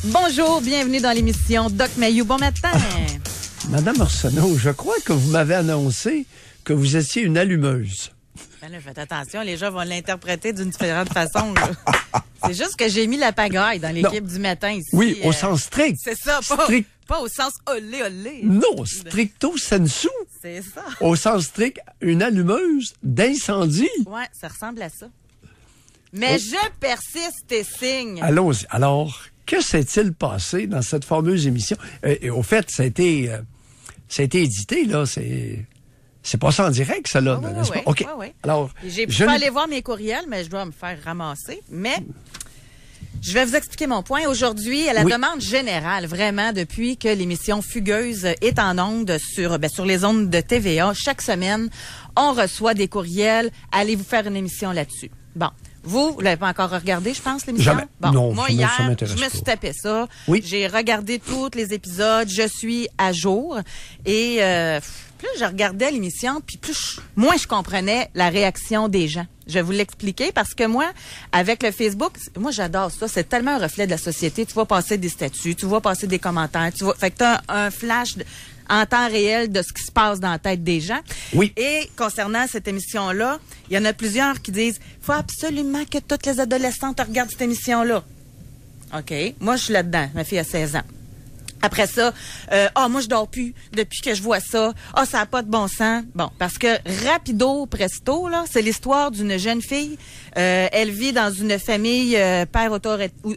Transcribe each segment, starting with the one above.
Bonjour, bienvenue dans l'émission Doc Mayou. Bon matin. Madame Arsenault, je crois que vous m'avez annoncé que vous étiez une allumeuse. Ben là, faites attention, les gens vont l'interpréter d'une différente façon. Là. C'est juste que j'ai mis la pagaille dans l'équipe du matin ici. Oui, au sens strict. C'est ça, pas au sens olé olé. Non, stricto sensu. C'est ça. Au sens strict, une allumeuse d'incendie. Ouais, ça ressemble à ça. Mais je persiste et signe. Allons-y. Alors, que s'est-il passé dans cette fameuse émission? Et au fait, ça a été édité, là. C'est passé en direct, ça, là. Oui, n'est-ce pas? OK. Oui. Alors, j'ai pu pas aller voir mes courriels, mais je dois me faire ramasser. Mais je vais vous expliquer mon point. Aujourd'hui, à la demande générale, vraiment, depuis que l'émission Fugueuse est en ondes sur les ondes de TVA, chaque semaine, on reçoit des courriels. Allez vous faire une émission là-dessus. Bon. Vous l'avez pas encore regardé, je pense, l'émission? Jamais. Bon, non, moi, ça hier, m'intéresse je me suis pas. tapé ça. Oui. J'ai regardé tous les épisodes. Je suis à jour. Et plus je regardais l'émission, puis moins je comprenais la réaction des gens. Je vais vous l'expliquer parce que moi, avec le Facebook, moi, j'adore ça. C'est tellement un reflet de la société. Tu vois passer des statuts, tu vois passer des commentaires. Fait que tu as un flash en temps réel de ce qui se passe dans la tête des gens. Oui. Et concernant cette émission-là, il y en a plusieurs qui disent « Faut absolument que toutes les adolescentes regardent cette émission-là. » OK. Moi, je suis là-dedans. Ma fille a 16 ans. Après ça, moi, je dors plus depuis que je vois ça. Ça n'a pas de bon sens. Bon, parce que rapido presto, là, c'est l'histoire d'une jeune fille. Elle vit dans une famille père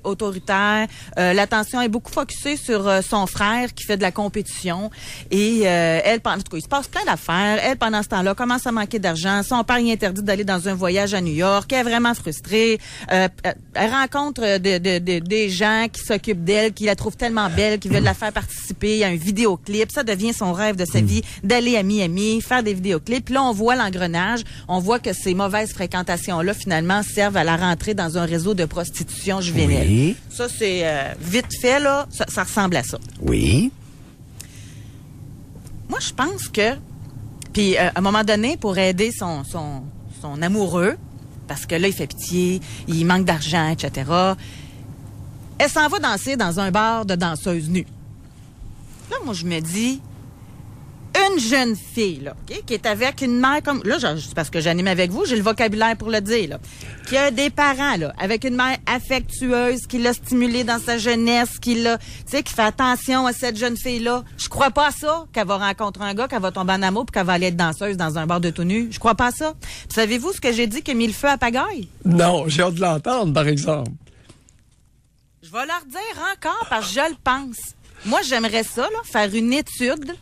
autoritaire. L'attention est beaucoup focusée sur son frère qui fait de la compétition. Et elle, en tout cas, il se passe plein d'affaires. Elle, pendant ce temps-là, commence à manquer d'argent. Son père y interdit d'aller dans un voyage à New York. Elle est vraiment frustrée. Elle rencontre des gens qui s'occupent d'elle, qui la trouvent tellement belle, qui veulent la faire participer à un vidéoclip. Ça devient son rêve de sa vie, d'aller à Miami, faire des vidéoclips. Puis là, on voit l'engrenage. On voit que ces mauvaises fréquentations-là, finalement, servent à la rentrée dans un réseau de prostitution juvénile. Oui. Ça, c'est vite fait, là. Ça ressemble à ça. Oui. Moi, je pense que... Puis, à un moment donné, pour aider son amoureux, parce que là, il fait pitié, il manque d'argent, etc., elle s'en va danser dans un bar de danseuses nues. Là, moi, je me dis, une jeune fille, là, okay, qui est avec une mère comme... Là, parce que j'anime avec vous, j'ai le vocabulaire pour le dire, là. Qui a des parents, là, avec une mère affectueuse, qui l'a stimulée dans sa jeunesse, qui fait attention à cette jeune fille-là. Je crois pas à ça, qu'elle va rencontrer un gars, qu'elle va tomber en amour, puis qu'elle va aller être danseuse dans un bar de tout nu. Je crois pas à ça. Puis savez-vous ce que j'ai dit qui a mis le feu à pagaille? Non, j'ai hâte de l'entendre, par exemple. Je vais leur dire encore parce que je le pense. Moi, j'aimerais ça, là, faire une étude,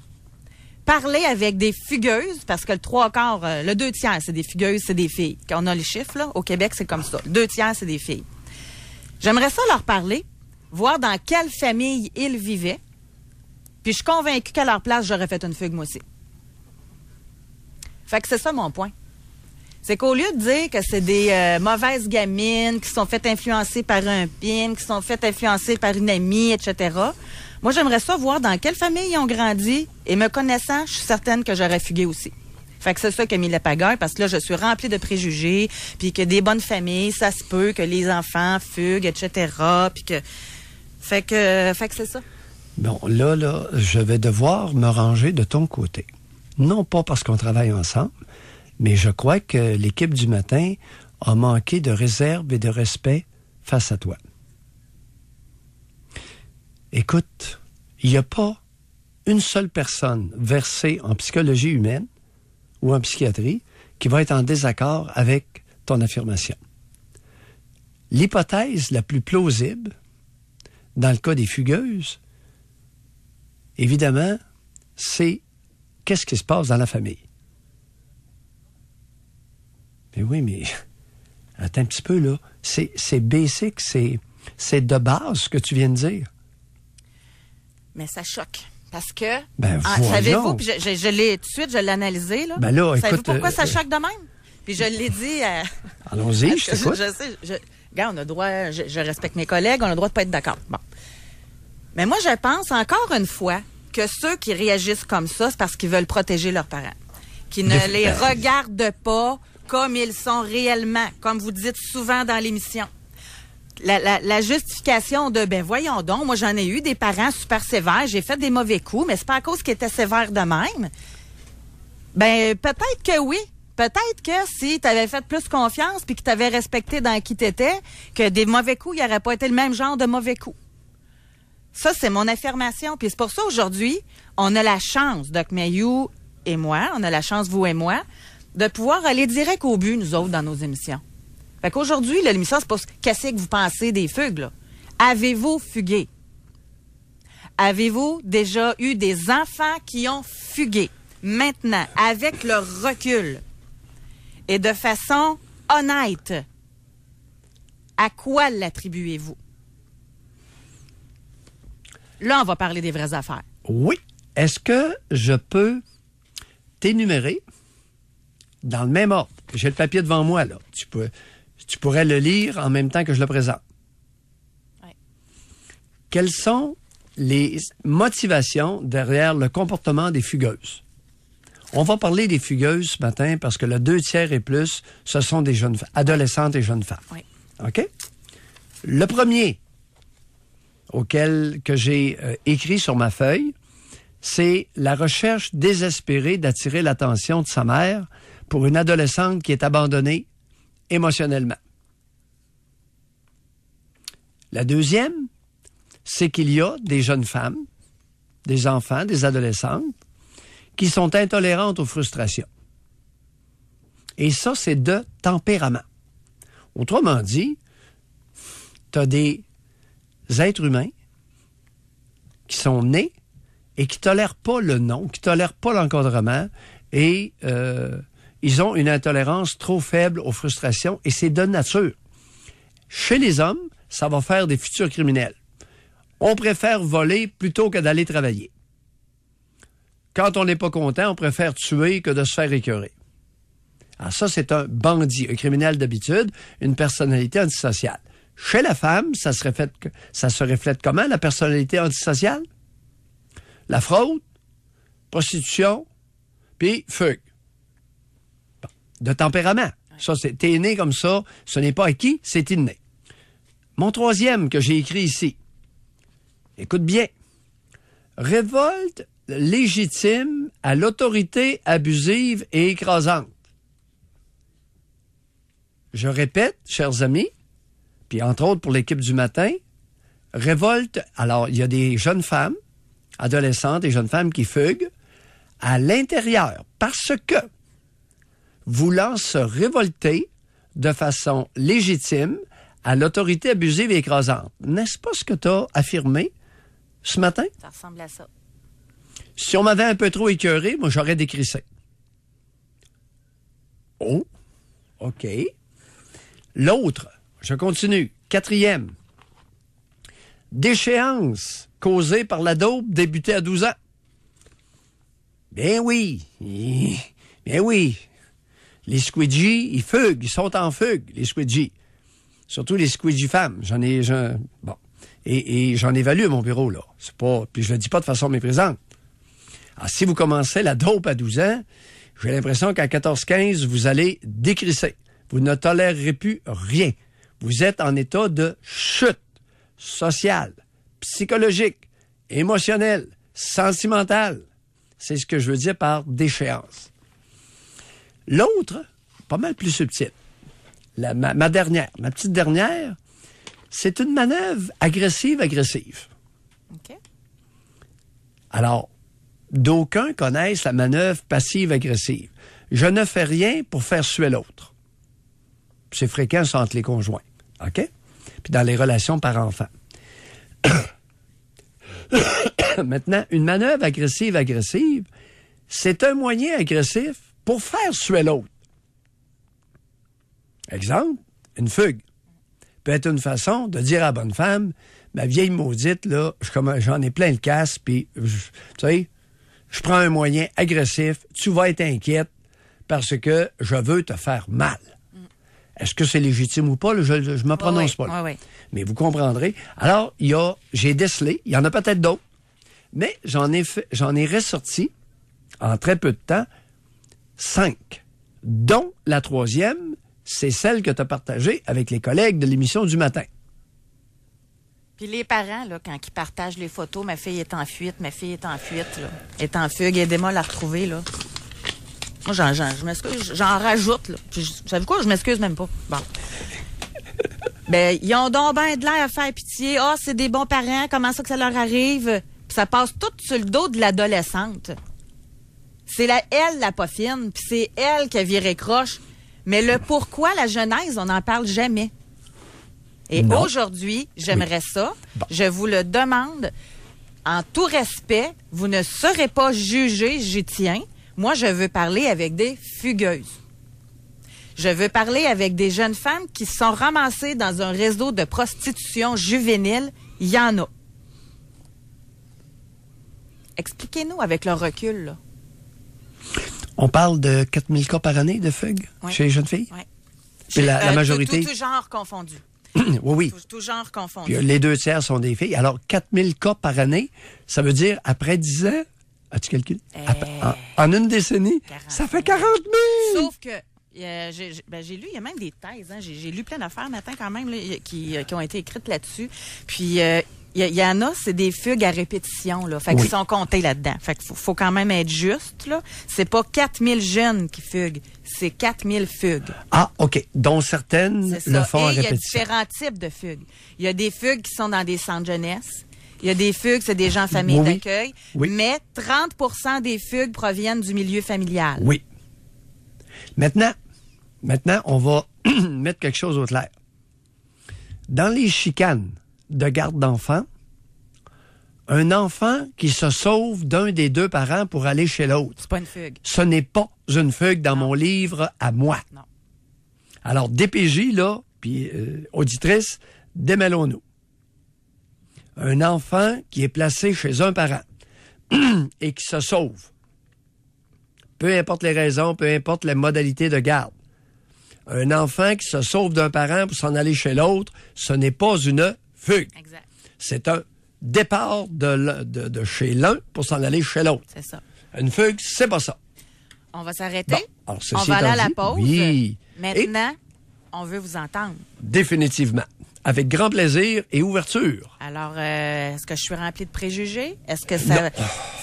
parler avec des fugueuses, parce que le 2 tiers, c'est des fugueuses, c'est des filles. Quand on a les chiffres, là, au Québec, c'est comme ça. Le 2 tiers, c'est des filles. J'aimerais ça leur parler, voir dans quelle famille ils vivaient, puis je suis convaincue qu'à leur place, j'aurais fait une fugue, moi aussi. Fait que c'est ça mon point. C'est qu'au lieu de dire que c'est des mauvaises gamines qui sont faites influencer par un pin, qui sont faites influencer par une amie, etc., moi, j'aimerais ça voir dans quelle famille ils ont grandi. Et me connaissant, je suis certaine que j'aurais fugué aussi. Fait que c'est ça qui a mis la pagaille, parce que là, je suis remplie de préjugés, puis que des bonnes familles, ça se peut que les enfants fuguent, etc., puis que... Fait que c'est ça. Bon, là, je vais devoir me ranger de ton côté. Non pas parce qu'on travaille ensemble, mais je crois que l'équipe du matin a manqué de réserve et de respect face à toi. Écoute, il n'y a pas une seule personne versée en psychologie humaine ou en psychiatrie qui va être en désaccord avec ton affirmation. L'hypothèse la plus plausible, dans le cas des fugueuses, évidemment, c'est qu'est-ce qui se passe dans la famille. Mais oui, mais attends un petit peu, là. C'est basic, c'est de base ce que tu viens de dire. Mais ça choque. Parce que, savez-vous, puis je l'ai tout de suite, je l'ai analysé, là. Ben là, savez-vous écoute, pourquoi ça choque de même? Puis je l'ai dit à... Allons-y, je t'écoute. Je sais, regarde, on a le droit, je respecte mes collègues, on a le droit de pas être d'accord. Bon. Mais moi, je pense, encore une fois, que ceux qui réagissent comme ça, c'est parce qu'ils veulent protéger leurs parents. Qui ne les regardent pas comme ils sont réellement, comme vous dites souvent dans l'émission. la justification de, ben voyons donc, moi j'en ai eu des parents super sévères, j'ai fait des mauvais coups, mais c'est pas à cause qu'ils étaient sévères de même. Ben peut-être que oui. Peut-être que si tu avais fait plus confiance puis que tu avais respecté dans qui t'étais, que des mauvais coups, il n'y aurait pas été le même genre de mauvais coups. Ça, c'est mon affirmation. Puis c'est pour ça, aujourd'hui, on a la chance, Doc Mayou et moi, on a la chance, vous et moi, de pouvoir aller direct au but, nous autres, dans nos émissions. Fait qu'aujourd'hui, l'émission, c'est pas qu'est-ce que vous pensez des fugues, là. Avez-vous fugué? Avez-vous déjà eu des enfants qui ont fugué? Maintenant, avec le recul et de façon honnête, à quoi l'attribuez-vous? Là, on va parler des vraies affaires. Oui. Est-ce que je peux t'énumérer dans le même ordre? J'ai le papier devant moi, là. Tu pourrais le lire en même temps que je le présente. Oui. Quelles sont les motivations derrière le comportement des fugueuses? On va parler des fugueuses ce matin parce que le 2/3 et plus, ce sont des jeunes adolescentes et jeunes femmes. Oui. OK? Le premier que j'ai écrit sur ma feuille, c'est la recherche désespérée d'attirer l'attention de sa mère pour une adolescente qui est abandonnée émotionnellement. La deuxième, c'est qu'il y a des jeunes femmes, des enfants, des adolescentes, qui sont intolérantes aux frustrations. Et ça, c'est de tempérament. Autrement dit, tu as des êtres humains qui sont nés et qui ne tolèrent pas le non, qui ne tolèrent pas l'encadrement et ils ont une intolérance trop faible aux frustrations et c'est de nature. Chez les hommes, ça va faire des futurs criminels. On préfère voler plutôt que d'aller travailler. Quand on n'est pas content, on préfère tuer que de se faire écœurer. Alors ça, c'est un bandit, un criminel d'habitude, une personnalité antisociale. Chez la femme, ça se reflète comment, la personnalité antisociale? La fraude, prostitution, puis fugue. Bon. De tempérament. Ça, t'es né comme ça, ce n'est pas acquis, c'est inné. Mon troisième que j'ai écrit ici, écoute bien, révolte légitime à l'autorité abusive et écrasante. Je répète, chers amis, puis entre autres pour l'équipe du matin, révolte, alors il y a des jeunes femmes, adolescentes et jeunes femmes qui fuguent à l'intérieur parce que voulant se révolter de façon légitime à l'autorité abusive et écrasante. N'est-ce pas ce que tu as affirmé ce matin? Ça ressemble à ça. Si on m'avait un peu trop écœuré, moi, j'aurais décrissé. Oh, OK. L'autre, je continue. Quatrième. Déchéance causée par la dope débutée à 12 ans. Bien oui. Bien oui. Les squidgies, ils fuguent. Ils sont en fugue, les squidgies. Surtout les squidgies femmes. Bon. Et j'en évalue à mon bureau, là. C'est pas, puis je le dis pas de façon méprisante. Alors, si vous commencez la dope à 12 ans, j'ai l'impression qu'à 14-15, vous allez décrisser. Vous ne tolérerez plus rien. Vous êtes en état de chute sociale, psychologique, émotionnelle, sentimentale. C'est ce que je veux dire par déchéance. L'autre, pas mal plus subtil. Ma dernière, ma petite dernière, c'est une manœuvre agressive. OK. Alors, d'aucuns connaissent la manœuvre passive-agressive. Je ne fais rien pour faire suer l'autre. C'est fréquent ça entre les conjoints. OK? Puis dans les relations parents-enfants. Maintenant, une manœuvre agressive, c'est un moyen agressif pour faire suer l'autre. Exemple, une fugue. Peut être une façon de dire à la bonne femme, ma vieille maudite, là, j'en ai plein le casse, puis, tu sais, je prends un moyen agressif, tu vas être inquiète parce que je veux te faire mal. Est-ce que c'est légitime ou pas? Je ne me prononce pas. Là. Oui. Mais vous comprendrez. Alors, j'ai décelé, il y en a peut-être d'autres, mais j'en ai ressorti, en très peu de temps, 5, dont la troisième, c'est celle que tu as partagée avec les collègues de l'émission du matin. Puis les parents, là, quand ils partagent les photos, ma fille est en fuite, là. Elle est en fugue, aidez-moi à la retrouver, là. Moi, je m'excuse, j'en rajoute, là. Puis, vous savez quoi? Je m'excuse même pas. Bon. Ben, ils ont donc ben de l'air à faire pitié. Ah, c'est des bons parents, comment ça que ça leur arrive? Puis ça passe tout sur le dos de l'adolescente. C'est elle, la pas fine, puis c'est elle qui a viré croche. Mais le pourquoi, la genèse, on n'en parle jamais. Et aujourd'hui, j'aimerais ça. Bon. Je vous le demande, en tout respect, vous ne serez pas jugés, j'y tiens. Moi, je veux parler avec des fugueuses. Je veux parler avec des jeunes femmes qui se sont ramassées dans un réseau de prostitution juvénile. Il y en a. Expliquez-nous avec le recul, là. On parle de 4000 cas par année de fugue chez les jeunes filles? Oui. Et la majorité? Tout genre confondu. Oui. Tout genre confondu. Puis, les 2/3 sont des filles. Alors, 4000 cas par année, ça veut dire, après 10 ans, as-tu calculé? En une décennie, ça fait 40 000! Sauf que, j'ai lu, il y a même des thèses, hein, j'ai lu plein d'affaires matin quand même là, qui ont été écrites là-dessus. Puis, il y en a, c'est des fugues à répétition, là. Fait qu'ils sont comptés là-dedans. Fait qu'il faut quand même être juste, là. C'est pas 4000 jeunes qui fuguent, c'est 4000 fugues. Ah, OK. Dont certaines le font à répétition. Il y a différents types de fugues. Il y a des fugues qui sont dans des centres jeunesse. Il y a des fugues, c'est des gens en famille d'accueil. Oui. Mais 30% des fugues proviennent du milieu familial. Oui. Maintenant, on va mettre quelque chose au clair. Dans les chicanes de garde d'enfants, un enfant qui se sauve d'un des deux parents pour aller chez l'autre. C'est pas une fugue. Ce n'est pas une fugue dans mon livre à moi. Non. Alors, DPJ, là, puis auditrice, démêlons-nous. Un enfant qui est placé chez un parent et qui se sauve, peu importe les raisons, peu importe les modalités de garde, un enfant qui se sauve d'un parent pour s'en aller chez l'autre, ce n'est pas une fugue. Exact. C'est un départ de chez l'un pour s'en aller chez l'autre. C'est ça. Une fugue, c'est pas ça. On va s'arrêter. Bon, on va aller à la pause. Oui. Maintenant, on veut vous entendre. Définitivement. Avec grand plaisir et ouverture. Alors, est-ce que je suis remplie de préjugés? Est-ce que ça...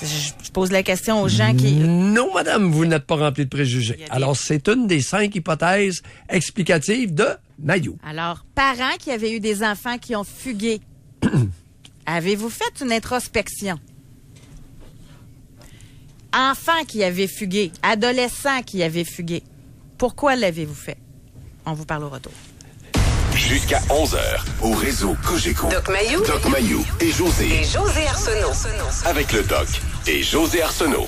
Je pose la question aux gens qui... Non, madame, vous n'êtes pas remplie de préjugés. Alors, c'est une des 5 hypothèses explicatives de Mayou. Alors, parents qui avaient eu des enfants qui ont fugué, avez-vous fait une introspection? Enfants qui avaient fugué, adolescents qui avaient fugué, pourquoi l'avez-vous fait? On vous parle au retour. Jusqu'à 11h, au réseau Cogeco. Doc Mayou et José. Arsenault. Avec le Doc et José Arsenault.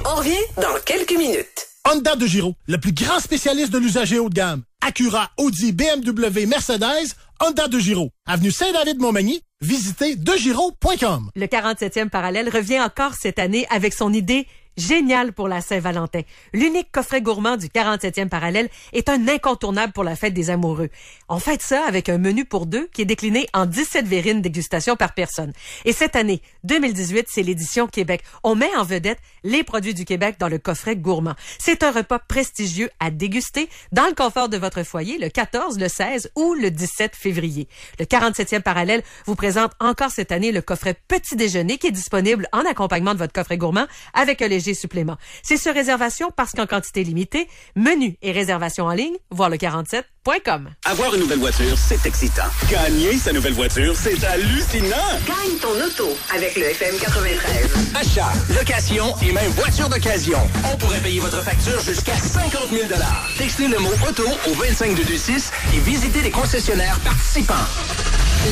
On revient dans quelques minutes. Honda de Giro, le plus grand spécialiste de l'usager haut de gamme. Acura, Audi, BMW, Mercedes, Honda de Giro. Avenue Saint-David-Montmagny, visitez degiro.com. Le 47e parallèle revient encore cette année avec son idée géniale pour la Saint-Valentin. L'unique coffret gourmand du 47e parallèle est un incontournable pour la fête des amoureux. On fête ça avec un menu pour deux qui est décliné en 17 verrines dégustation par personne. Et cette année, 2018, c'est l'édition Québec. On met en vedette les produits du Québec dans le coffret gourmand. C'est un repas prestigieux à déguster dans le confort de votre foyer le 14, le 16 ou le 17 février. Le 47e parallèle vous présente encore cette année le coffret petit déjeuner qui est disponible en accompagnement de votre coffret gourmand avec un léger supplément. C'est sur réservation parce qu'en quantité limitée. Menu et réservation en ligne, voir le 47.com. Avoir une nouvelle voiture, c'est excitant. Gagner sa nouvelle voiture, c'est hallucinant. Gagne ton auto avec le FM 93. Achat, location et même voiture d'occasion. On pourrait payer votre facture jusqu'à 50 000 $. Textez le mot auto au 25226 et visitez les concessionnaires participants.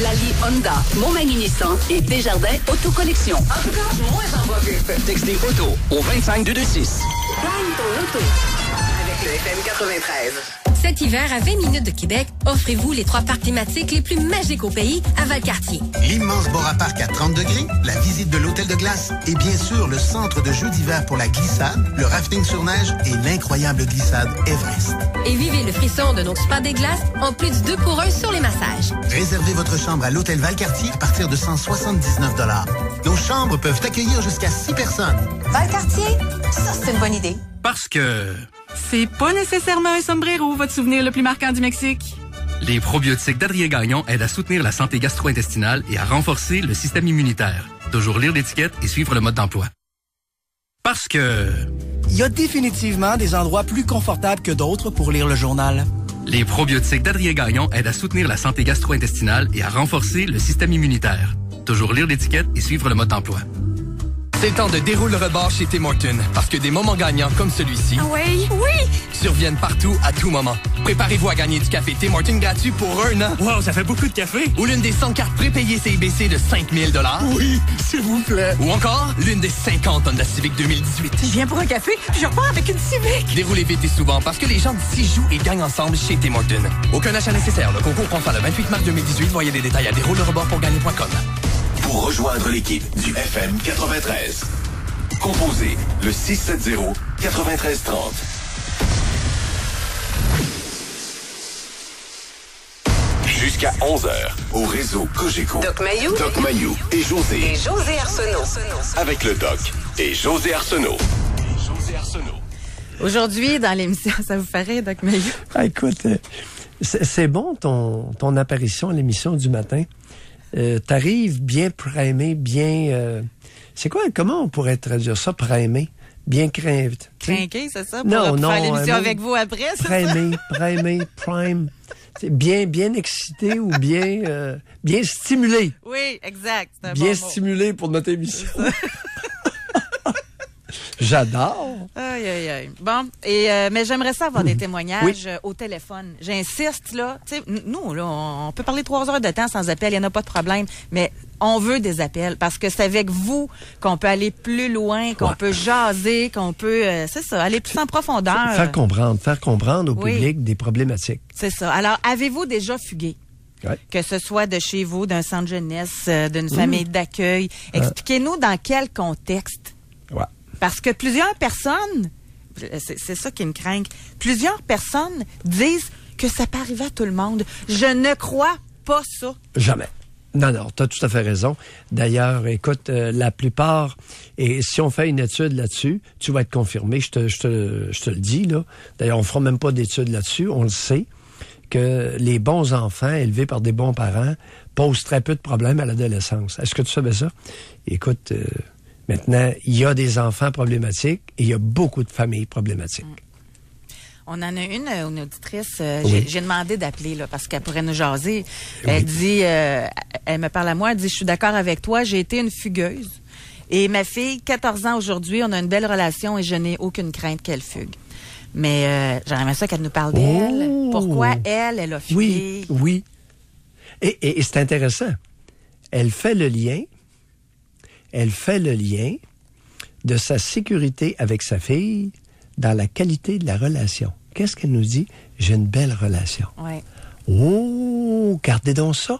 Lali Honda, Montmagny Nissan et Desjardins Autocollection. Encore moins en voie vite. Textez auto au 25226. Gagne ton auto avec le FM 93. Cet hiver, à 20 minutes de Québec, offrez-vous les 3 parcs thématiques les plus magiques au pays à Valcartier. L'immense Bora Park à 30 degrés, la visite de l'hôtel de glace et bien sûr le centre de jeux d'hiver pour la glissade, le rafting sur neige et l'incroyable glissade Everest. Et vivez le frisson de nos spas des glaces en plus de 2 pour 1 sur les massages. Réservez votre chambre à l'hôtel Valcartier à partir de 179 $. Nos chambres peuvent accueillir jusqu'à 6 personnes. Valcartier, ça c'est une bonne idée. Parce que... c'est pas nécessairement un sombrero, votre souvenir le plus marquant du Mexique. Les probiotiques d'Adrien Gagnon aident à soutenir la santé gastro-intestinale et à renforcer le système immunitaire. Toujours lire l'étiquette et suivre le mode d'emploi. Parce que... il y a définitivement des endroits plus confortables que d'autres pour lire le journal. Les probiotiques d'Adrien Gagnon aident à soutenir la santé gastro-intestinale et à renforcer le système immunitaire. Toujours lire l'étiquette et suivre le mode d'emploi. C'est le temps de dérouler le rebord chez Tim Hortons, parce que des moments gagnants comme celui-ci surviennent partout, à tout moment. Préparez-vous à gagner du café Tim Hortons gratuit pour 1 an. Wow, ça fait beaucoup de café! Ou l'une des 100 cartes prépayées CIBC de 5 000 $. Oui, s'il vous plaît! Ou encore, l'une des 50 Honda Civic 2018. Je viens pour un café, puis je repars avec une Civic! Déroulez vite et souvent, parce que les gens d'ici jouent et gagnent ensemble chez Tim Hortons. Aucun achat nécessaire. Le concours prend fin le 28 mars 2018. Voyez les détails à déroulerebordpourgagner.com. Pour rejoindre l'équipe du FM 93, composez le 670-9330. Jusqu'à 11h, au réseau Cogeco. Doc Mayou et José. Arsenault. Avec le Doc et José Arsenault. Aujourd'hui, dans l'émission, ça vous ferait, Doc Mayou? Ah, écoute, c'est bon ton apparition à l'émission du matin. T'arrives bien primé, bien... c'est quoi, comment on pourrait traduire ça, primé? Bien craint. Craqué, c'est ça? Pour faire l'émission avec vous après, c'est primé, prime. C'est bien excité ou bien stimulé. Oui, exact. C'est un bien bon stimulé pour notre émission. J'adore. Aïe. Bon, mais j'aimerais ça avoir des témoignages au téléphone. J'insiste, là. Tu sais, nous, là, on peut parler 3 heures de temps sans appel, il n'y en a pas de problème. Mais on veut des appels parce que c'est avec vous qu'on peut aller plus loin, qu'on peut jaser, qu'on peut, c'est ça, aller plus en profondeur. Faire comprendre au public des problématiques. C'est ça. Alors, avez-vous déjà fugué? Ouais. Que ce soit de chez vous, d'un centre jeunesse, d'une famille d'accueil. Expliquez-nous dans quel contexte. Ouais. Parce que plusieurs personnes, c'est ça qui me craint, plusieurs personnes disent que ça peut arriver à tout le monde. Je ne crois pas ça. Jamais. Non, tu as tout à fait raison. D'ailleurs, écoute, la plupart, et si on fait une étude là-dessus, tu vas être confirmé, je te le dis, là. D'ailleurs, on fera même pas d'étude là-dessus, on le sait, que les bons enfants élevés par des bons parents posent très peu de problèmes à l'adolescence. Est-ce que tu savais ça? Écoute... maintenant, il y a des enfants problématiques et il y a beaucoup de familles problématiques. On en a une auditrice, oui. j'ai demandé d'appeler là parce qu'elle pourrait nous jaser. Elle dit, elle me parle à moi, elle dit, je suis d'accord avec toi, j'ai été une fugueuse. Et ma fille, 14 ans aujourd'hui, on a une belle relation et je n'ai aucune crainte qu'elle fugue. Mais j'aimerais ça qu'elle nous parle d'elle. Pourquoi elle a fugué? Oui. Et c'est intéressant. Elle fait le lien de sa sécurité avec sa fille dans la qualité de la relation. Qu'est-ce qu'elle nous dit? J'ai une belle relation. Oui. Oh, gardez donc ça.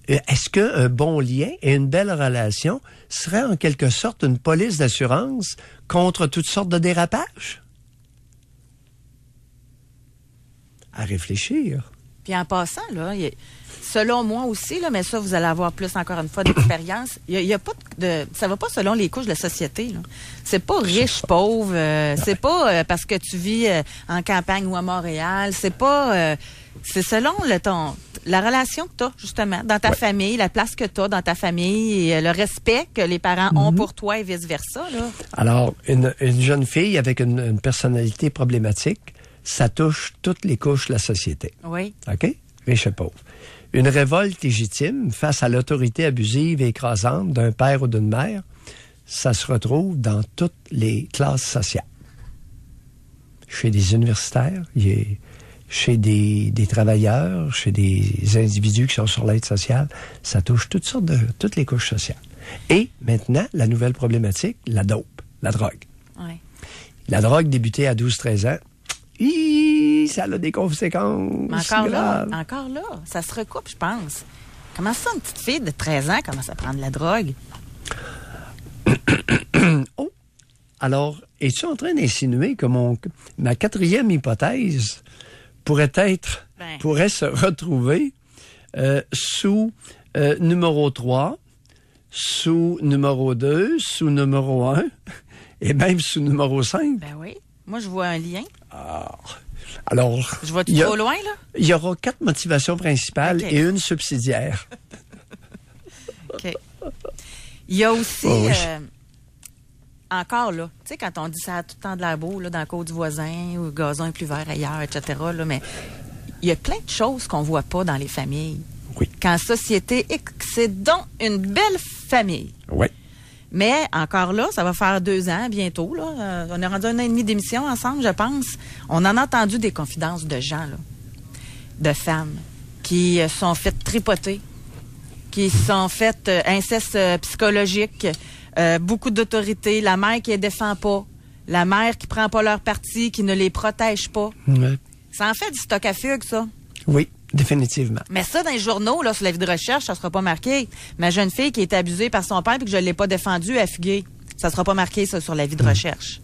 Est-ce qu'un bon lien et une belle relation serait en quelque sorte une police d'assurance contre toutes sortes de dérapages? À réfléchir. Puis en passant, là, selon moi aussi, là, mais ça, vous allez avoir plus, encore une fois, d'expérience. Il y a pas ça va pas selon les couches de la société, là. C'est pas riche, pauvre. C'est pas parce que tu vis en campagne ou à Montréal. C'est pas... c'est selon la relation que tu as, justement, dans ta famille, la place que tu as dans ta famille et le respect que les parents ont pour toi et vice-versa, là. Alors, une jeune fille avec une personnalité problématique, ça touche toutes les couches de la société. Oui. OK? Riche et pauvre. Une révolte légitime face à l'autorité abusive et écrasante d'un père ou d'une mère, ça se retrouve dans toutes les classes sociales. Chez des universitaires, chez des travailleurs, chez des individus qui sont sur l'aide sociale, ça touche toutes les couches sociales. Et maintenant, la nouvelle problématique, la dope, la drogue. Oui. La drogue débutée à 12-13 ans, ça a des conséquences. Mais encore là, ça se recoupe, je pense. Comment ça, une petite fille de 13 ans commence à prendre de la drogue? Oh! Alors, es-tu en train d'insinuer que ma 4e hypothèse pourrait se retrouver sous numéro 3, sous numéro 2, sous numéro 1 et même sous numéro 5? Ben oui. Moi, je vois un lien. Ah. Alors, je vais trop loin, là? Il y aura 4 motivations principales et une subsidiaire. OK. Il y a aussi, encore là, tu sais, quand on dit ça a tout le temps de l'air beau, là, dans le côte du voisin, ou le gazon est plus vert ailleurs, etc., là, mais il y a plein de choses qu'on voit pas dans les familles. Oui. Qu'en société, c'est donc une belle famille. Oui. Mais encore là, ça va faire 2 ans bientôt. Là. On est rendu 1 an et demi d'émission ensemble, je pense. On en a entendu des confidences de gens, là, de femmes, qui sont faites tripoter, qui sont faites inceste psychologique, beaucoup d'autorité, la mère qui les défend pas, la mère qui prend pas leur parti, qui ne les protège pas. Oui. Ça en fait du stock à fugue, ça. Oui, définitivement. Mais ça, dans les journaux, là, sur la vie de recherche, ça sera pas marqué. Ma jeune fille qui a été abusée par son père et que je l'ai pas défendue, a fugué. Ça sera pas marqué, ça, sur la vie de recherche.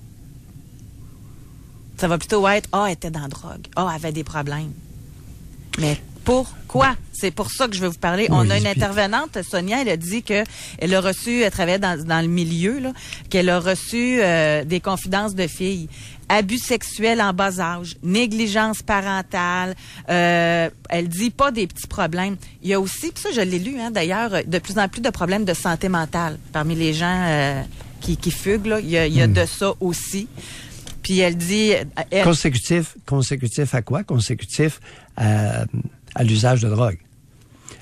Ça va plutôt être, elle était dans la drogue. Elle avait des problèmes. Mais pourquoi? C'est pour ça que je vais vous parler. On a une intervenante, Sonia, elle a dit qu'elle a reçu, elle travaillait dans le milieu, là, qu'elle a reçu des confidences de filles. Abus sexuels en bas âge, négligence parentale, elle dit pas des petits problèmes. Il y a aussi, puis ça je l'ai lu d'ailleurs, de plus en plus de problèmes de santé mentale parmi les gens qui fuguent. Là. Il y a de ça aussi. Puis elle dit... Consécutif à quoi? Consécutif à l'usage de drogue.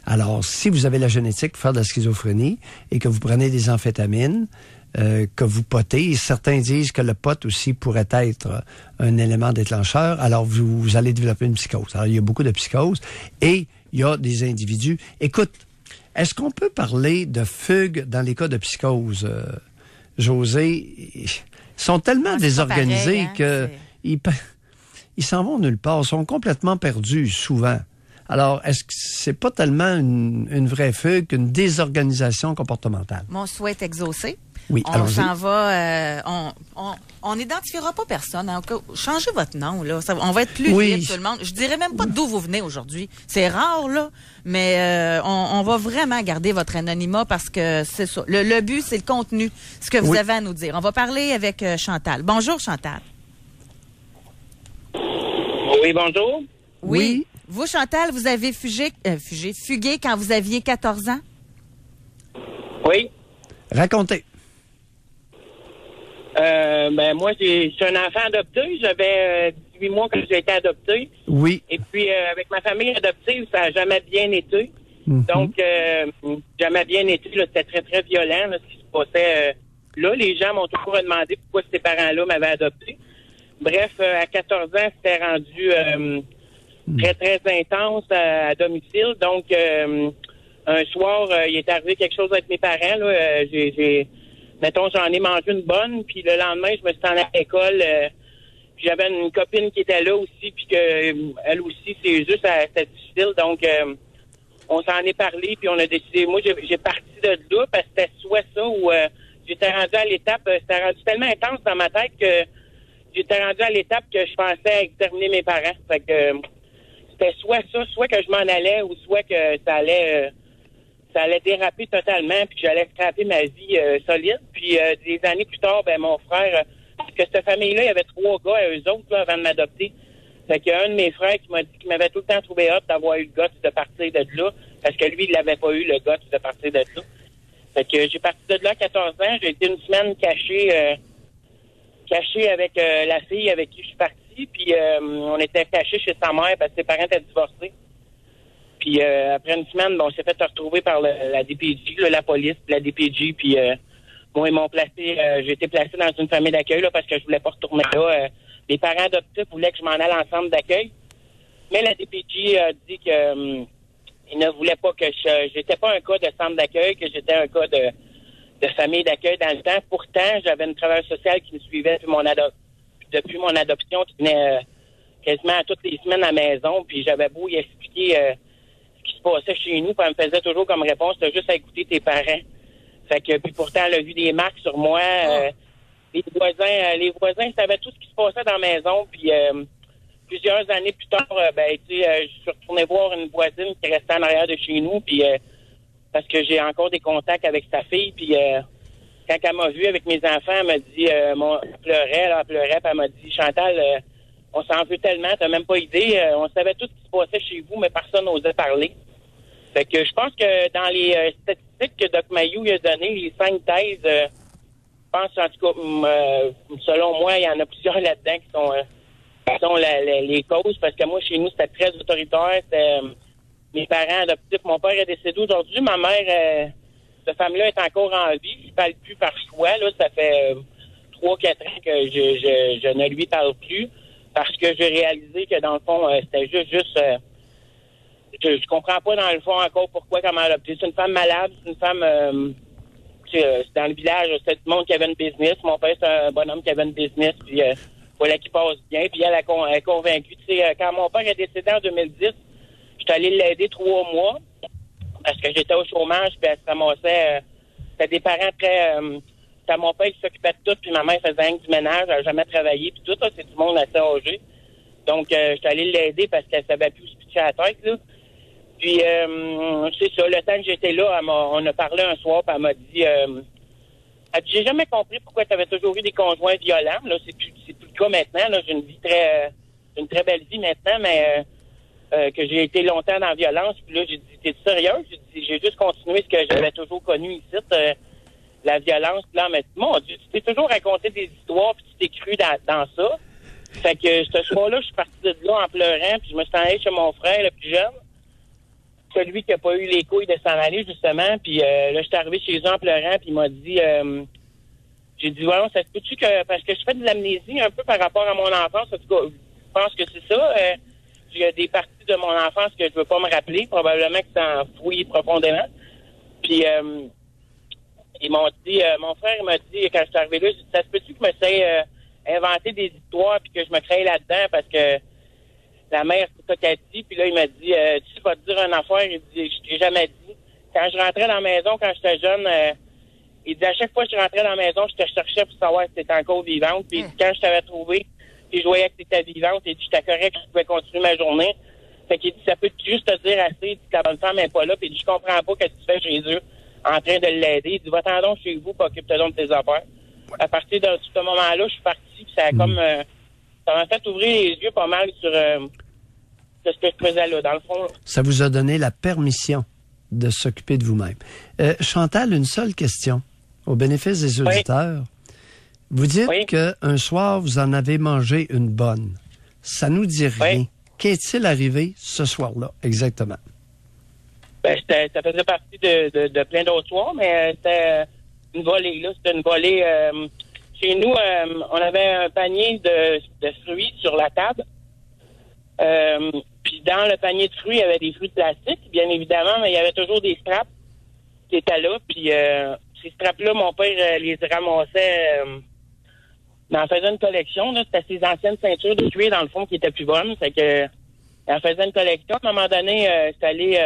Alors, si vous avez la génétique pour faire de la schizophrénie et que vous prenez des amphétamines, que vous potez, et certains disent que le pot aussi pourrait être un élément déclencheur, alors vous allez développer une psychose. Alors, il y a beaucoup de psychoses et il y a des individus. Écoute, est-ce qu'on peut parler de fugue dans les cas de psychose, José? Ils sont tellement désorganisés pareil, ils s'en vont nulle part, ils sont complètement perdus souvent. Alors, est-ce que c'est pas tellement une vraie fugue qu'une désorganisation comportementale? Mon souhait est exaucé. Oui, on s'en va, on n'identifiera pas personne. Hein. Changez votre nom, là. On va être plus libre, tout le monde. Je dirais même pas d'où vous venez aujourd'hui. C'est rare, là. Mais on va vraiment garder votre anonymat parce que c'est ça. Le but, c'est le contenu, ce que vous avez à nous dire. On va parler avec Chantal. Bonjour, Chantal. Oui, bonjour. Oui. Vous, Chantal, vous avez fugué quand vous aviez 14 ans? Oui. Racontez. Moi, je suis un enfant adopté. J'avais 18 mois quand j'ai été adopté. Oui. Et puis, avec ma famille adoptive, ça n'a jamais bien été. Mm-hmm. Donc, jamais bien été. Là, c'était très, très violent, là, ce qui se passait là. Les gens m'ont toujours demandé pourquoi ces parents-là m'avaient adopté. Bref, à 14 ans, c'était rendu très, très intense à domicile. Donc, un soir, il est arrivé quelque chose avec mes parents. Là. Mettons, j'en ai mangé une bonne, puis le lendemain, je me suis allé à l'école. Puis j'avais une copine qui était là aussi, puis que elle aussi, c'était difficile. Donc, on s'en est parlé, puis on a décidé. Moi, j'ai parti de là, parce que c'était soit ça ou j'étais rendu à l'étape. C'était rendu tellement intense dans ma tête que j'étais rendu à l'étape que je pensais exterminer mes parents. Fait que c'était soit ça, soit que je m'en allais, ou soit que ça allait déraper totalement, puis que j'allais scraper ma vie solide. Puis des années plus tard, mon frère, parce que cette famille-là, il y avait 3 gars à eux autres là, avant de m'adopter. Fait qu'il y a un de mes frères qui m'a dit qu'il m'avait tout le temps trouvé hot d'avoir eu le gosse de partir de là, parce que lui, il l'avait pas eu, le gosse de partir de là. Fait que j'ai parti de là à 14 ans. J'ai été une semaine cachée avec la fille avec qui je suis parti. Puis on était cachés chez sa mère parce que ses parents étaient divorcés. Puis après une semaine, on s'est fait retrouver par la DPJ, la police, la DPJ. Puis moi, ils m'ont placé, j'ai été placé dans une famille d'accueil là, parce que je voulais pas retourner là. Les parents adoptifs voulaient que je m'en aille en centre d'accueil. Mais la DPJ a dit que ils ne voulaient pas que j'étais pas un cas de centre d'accueil, que j'étais un cas de famille d'accueil dans le temps. Pourtant, j'avais une travailleuse sociale qui me suivait depuis mon adoption, qui venait quasiment toutes les semaines à la maison. Puis j'avais beau y expliquer ce qui se passait chez nous, puis elle me faisait toujours comme réponse, t'as juste à écouter tes parents. Fait que, puis pourtant, elle a vu des marques sur moi. Les voisins savaient tout ce qui se passait dans la maison. Puis plusieurs années plus tard, je suis retourné voir une voisine qui restait en arrière de chez nous, puis parce que j'ai encore des contacts avec sa fille. Puis quand elle m'a vu avec mes enfants, elle m'a dit, elle pleurait, puis elle m'a dit, Chantal, on s'en veut tellement, t'as même pas idée. On savait tout ce qui se passait chez vous, mais personne n'osait parler. Fait que je pense que dans les statistiques que Doc Mayou a données, les 5 thèses, je pense en tout cas, selon moi, il y en a plusieurs là-dedans qui sont les causes, parce que moi, chez nous, c'était très autoritaire. C'était mes parents adoptifs. Mon père est décédé aujourd'hui. Ma mère, cette femme-là est encore en vie. Je ne parle plus par choix. Là, ça fait 3-4 ans que je ne lui parle plus, parce que j'ai réalisé que, dans le fond, c'était juste je comprends pas, dans le fond, encore pourquoi, comment elle a adopté. C'est une femme malade, c'est une femme... c'est dans le village, c'est tout le monde qui avait une business. Mon père, c'est un bonhomme qui avait une business, puis voilà qu'il passe bien. Puis elle est convaincue. Tu sais, quand mon père est décédé en 2010, j'étais allé l'aider 3 mois, parce que j'étais au chômage, puis elle se ramassait... c'était des parents très... c'était mon père qui s'occupait de tout, puis ma mère faisait rien que du ménage, elle n'a jamais travaillé, puis tout ça, c'est du monde assez âgé. Donc, j'étais allé l'aider parce qu'elle savait plus où se pitcher à la tête, là. Puis, c'est ça, le temps que j'étais là, on a parlé un soir, puis elle m'a dit, j'ai jamais compris pourquoi tu avais toujours eu des conjoints violents. Là, c'est plus le cas maintenant. Là, j'ai une très belle vie maintenant, mais que j'ai été longtemps dans la violence. Puis là, j'ai dit, t'es sérieuse? J'ai juste continué ce que j'avais toujours connu ici, la violence. Puis là, elle m'a dit, mon Dieu, tu t'es toujours raconté des histoires, puis tu t'es cru dans ça. Fait que ce soir-là, je suis partie de là en pleurant, puis je me suis allé chez mon frère, le plus jeune. Celui qui n'a pas eu les couilles de s'en aller, justement. Puis là, je suis arrivé chez eux en pleurant, puis il m'a dit... j'ai dit, ouais, ça se peut-tu que... Parce que je fais de l'amnésie un peu par rapport à mon enfance. En tout cas, je pense que c'est ça. Il y a des parties de mon enfance que je veux pas me rappeler. Probablement que c'est enfoui profondément. Puis, ils m'ont dit... mon frère m'a dit, quand je suis arrivé là, j'ai dit, ça se peut-tu que je m'essaie inventer des histoires puis que je me crée là-dedans parce que... La mère, c'est ça qu'elle dit. Puis là, il m'a dit, tu vas te dire une affaire. Il dit, je t'ai jamais dit. Quand je rentrais dans la maison, quand j'étais jeune, il dit, à chaque fois que je rentrais dans la maison, je te cherchais pour savoir si t'étais encore vivante. Puis quand je t'avais trouvé, puis je voyais que t'étais vivante, il dit, j'étais correct, je pouvais continuer ma journée. Fait qu'il dit, ça peut juste te dire assez. Il dit, ta bonne femme n'est pas là. Puis il dit, je comprends pas ce que tu fais chez eux en train de l'aider. Il dit, va-t'en donc chez vous, puis occupe-toi donc de tes affaires. À partir de ce moment-là, je suis parti, puis ça a comme... ça m'a fait ouvrir les yeux pas mal sur ce que je faisais là, dans le fond. Ça vous a donné la permission de s'occuper de vous-même. Chantal, une seule question, au bénéfice des auditeurs. Vous dites qu'un soir, vous en avez mangé une bonne. Ça nous dit rien. Qu'est-il arrivé ce soir-là, exactement? Ben, ça faisait partie de plein d'autres soirs, mais c'était une volée, là. C'était une volée... chez nous, on avait un panier de fruits sur la table. Puis dans le panier de fruits, il y avait des fruits de plastique, bien évidemment, mais il y avait toujours des straps qui étaient là. Puis ces straps-là, mon père les ramassait... il en faisait une collection, là. C'était ses anciennes ceintures de cuir, dans le fond, qui étaient plus bonnes. Fait que il en faisait une collection. À un moment donné, j'étais allé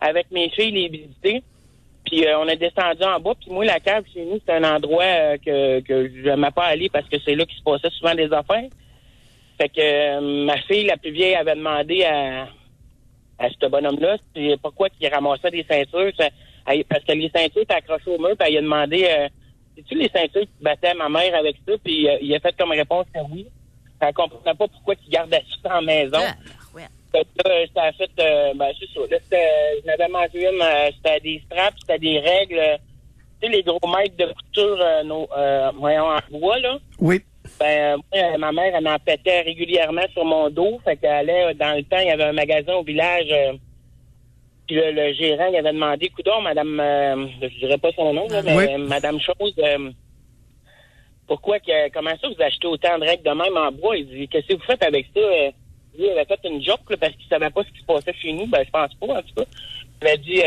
avec mes filles les visiter. Puis on est descendu en bas. Puis moi, la cave chez nous, c'est un endroit que je n'aimais pas aller parce que c'est là qu'il se passait souvent des affaires. Fait que ma fille, la plus vieille, avait demandé à ce bonhomme-là pourquoi il ramassait des ceintures. Parce que les ceintures étaient accrochées au mur. Puis il a demandé c'est-tu les ceintures qui battaient ma mère avec ça? Puis il a fait comme réponse que oui. Elle comprenait pas pourquoi il gardait ça en maison. Fait que là, ça a fait... c'est ça. Là, je n'avais mangé une... c'était des straps, c'était des règles. Tu sais, les gros mètres de couture en bois, là. Oui. Ben, ma mère, elle en pétait régulièrement sur mon dos. Fait qu'elle allait... Dans le temps, il y avait un magasin au village... puis le gérant, il avait demandé, coudonc, madame... je dirais pas son nom, là, mais madame Chose... comment ça vous achetez autant de règles de même en bois? Il dit, qu'est-ce que vous faites avec ça? Lui, il avait fait une joke, là, parce qu'il savait pas ce qui se passait chez nous. Ben, je pense pas, en tout cas. Il avait dit,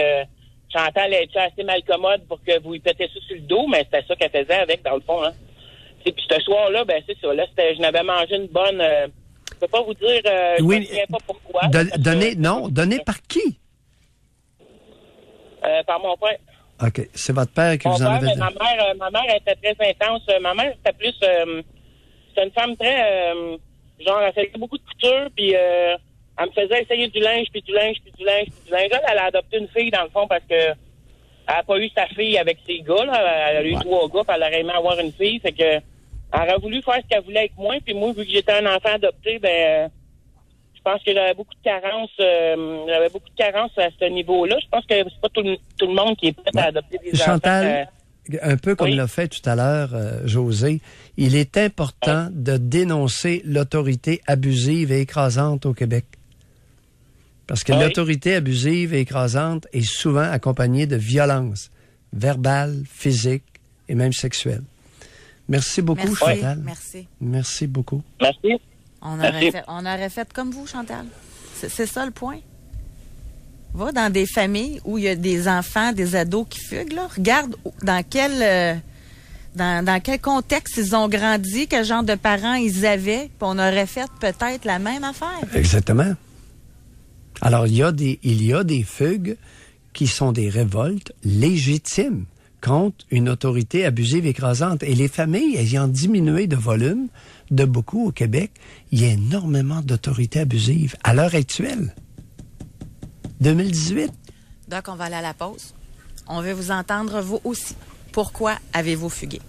Chantal, est-tu assez mal commode pour que vous lui pétez ça sur le dos? Mais c'était ça qu'elle faisait avec, dans le fond, hein. Et puis, ce soir-là, ben, c'est ça. Là, je n'avais mangé une bonne, je peux pas vous dire, je ne sais pas pourquoi. Donné par qui? Par mon père. OK. C'est votre père qui vous en avait donné. Ma mère était très intense. Ma mère, c'était plus, c'est une femme très, genre, elle faisait beaucoup de couture, puis elle me faisait essayer du linge, puis du linge, puis du linge, puis du linge. Elle a adopté une fille, dans le fond, parce que elle n'a pas eu sa fille avec ses gars, là. Elle a eu 3 gars, puis elle aurait aimé avoir une fille, fait que Elle aurait voulu faire ce qu'elle voulait avec moi, puis moi, vu que j'étais un enfant adopté, je pense que j'avais beaucoup de carences. À ce niveau-là. Je pense que c'est pas tout le monde qui est prêt à adopter des Chantal, enfants. un peu comme l'a fait tout à l'heure José, il est important de dénoncer l'autorité abusive et écrasante au Québec. Parce que l'autorité abusive et écrasante est souvent accompagnée de violences verbales, physiques et même sexuelles. Merci beaucoup, Chantal. Merci. Merci beaucoup. Merci. On aurait fait comme vous, Chantal. C'est ça le point. Va dans des familles où il y a des enfants, des ados qui fuguent, là. Regarde dans quel contexte ils ont grandi, quel genre de parents ils avaient, puis on aurait fait peut-être la même affaire. Exactement. Alors, il y a des fugues qui sont des révoltes légitimes contre une autorité abusive écrasante. Et les familles ayant diminué de volume de beaucoup au Québec, il y a énormément d'autorités abusives à l'heure actuelle. 2018. Donc, on va aller à la pause. On veut vous entendre, vous aussi. Pourquoi avez-vous fugué?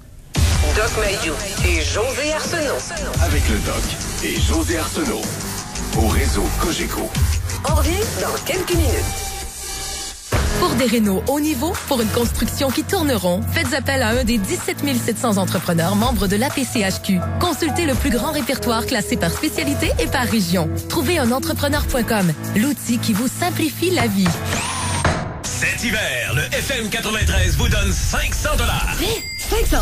Doc Mayou et José Arsenault. Avec le Doc et José Arsenault. Au réseau Cogeco. On revient dans quelques minutes. Pour des rénaux haut niveau, pour une construction qui tourneront, faites appel à un des 17 700 entrepreneurs membres de l'APCHQ. Consultez le plus grand répertoire classé par spécialité et par région. Trouvez un entrepreneur.com, l'outil qui vous simplifie la vie. Cet hiver, le FM 93 vous donne 500 $. 500 $?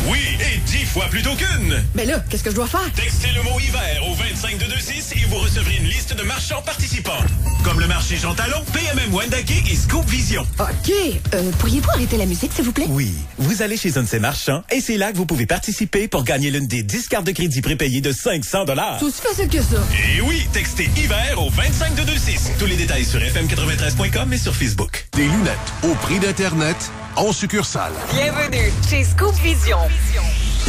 Oui, et 10 fois plutôt qu'une. Mais là, qu'est-ce que je dois faire? Textez le mot hiver au 25226 et vous recevrez une liste de marchands participants. Comme le marché Jean Talon, PMM Wendake et Scoop Vision. OK. Pourriez-vous arrêter la musique, s'il vous plaît? Oui. Vous allez chez un de ces marchands et c'est là que vous pouvez participer pour gagner l'une des 10 cartes de crédit prépayées de 500 $. C'est aussi facile que ça. Et oui, textez hiver au 25226. Tous les détails sur fm93.com et sur Facebook. Des lunettes au prix d'Internet en succursale. Bienvenue chez Scoop Vision.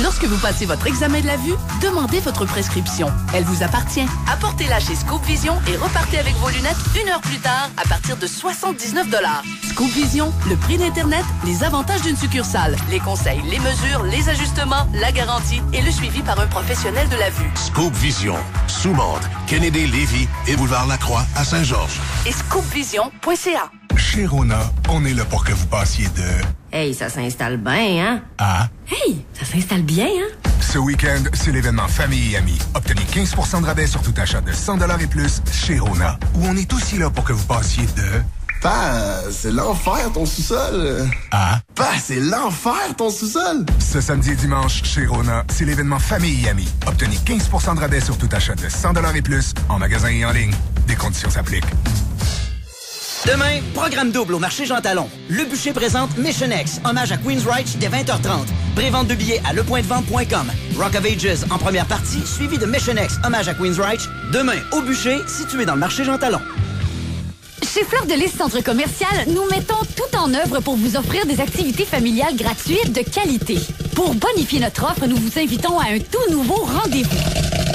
Lorsque vous passez votre examen de la vue, demandez votre prescription. Elle vous appartient. Apportez-la chez Scoop Vision et repartez avec vos lunettes 1 heure plus tard à partir de 79 $. Scoop Vision, le prix d'Internet, les avantages d'une succursale, les conseils, les mesures, les ajustements, la garantie et le suivi par un professionnel de la vue. Scoop Vision, Soumande, Kennedy, Lévis et Boulevard Lacroix à Saint-Georges. Et scoopvision.ca. Chez Rona, on est là pour que vous passiez de... Hey, ça s'installe bien, hein? Ah? Hey, ça s'installe bien, hein? Ce week-end, c'est l'événement Famille et Amis. Obtenez 15 % de rabais sur tout achat de 100 $ et plus chez Rona, où on est aussi là pour que vous passiez de... C'est l'enfer, ton sous-sol. Ah? C'est l'enfer, ton sous-sol. Ce samedi et dimanche, chez Rona, c'est l'événement Famille et Amis. Obtenez 15 % de rabais sur tout achat de 100 $ et plus, en magasin et en ligne. Des conditions s'appliquent. Demain, programme double au marché Jean Talon. Le Bûcher présente Mission X, hommage à Queensryche dès 20h30. Prévente de billets à lepointdevente.com. Rock of Ages en première partie, suivi de Mission X, hommage à Queensryche. Demain, au Bûcher, situé dans le marché Jean Talon. Chez Fleur de Lys Centre Commercial, nous mettons tout en œuvre pour vous offrir des activités familiales gratuites de qualité. Pour bonifier notre offre, nous vous invitons à un tout nouveau rendez-vous.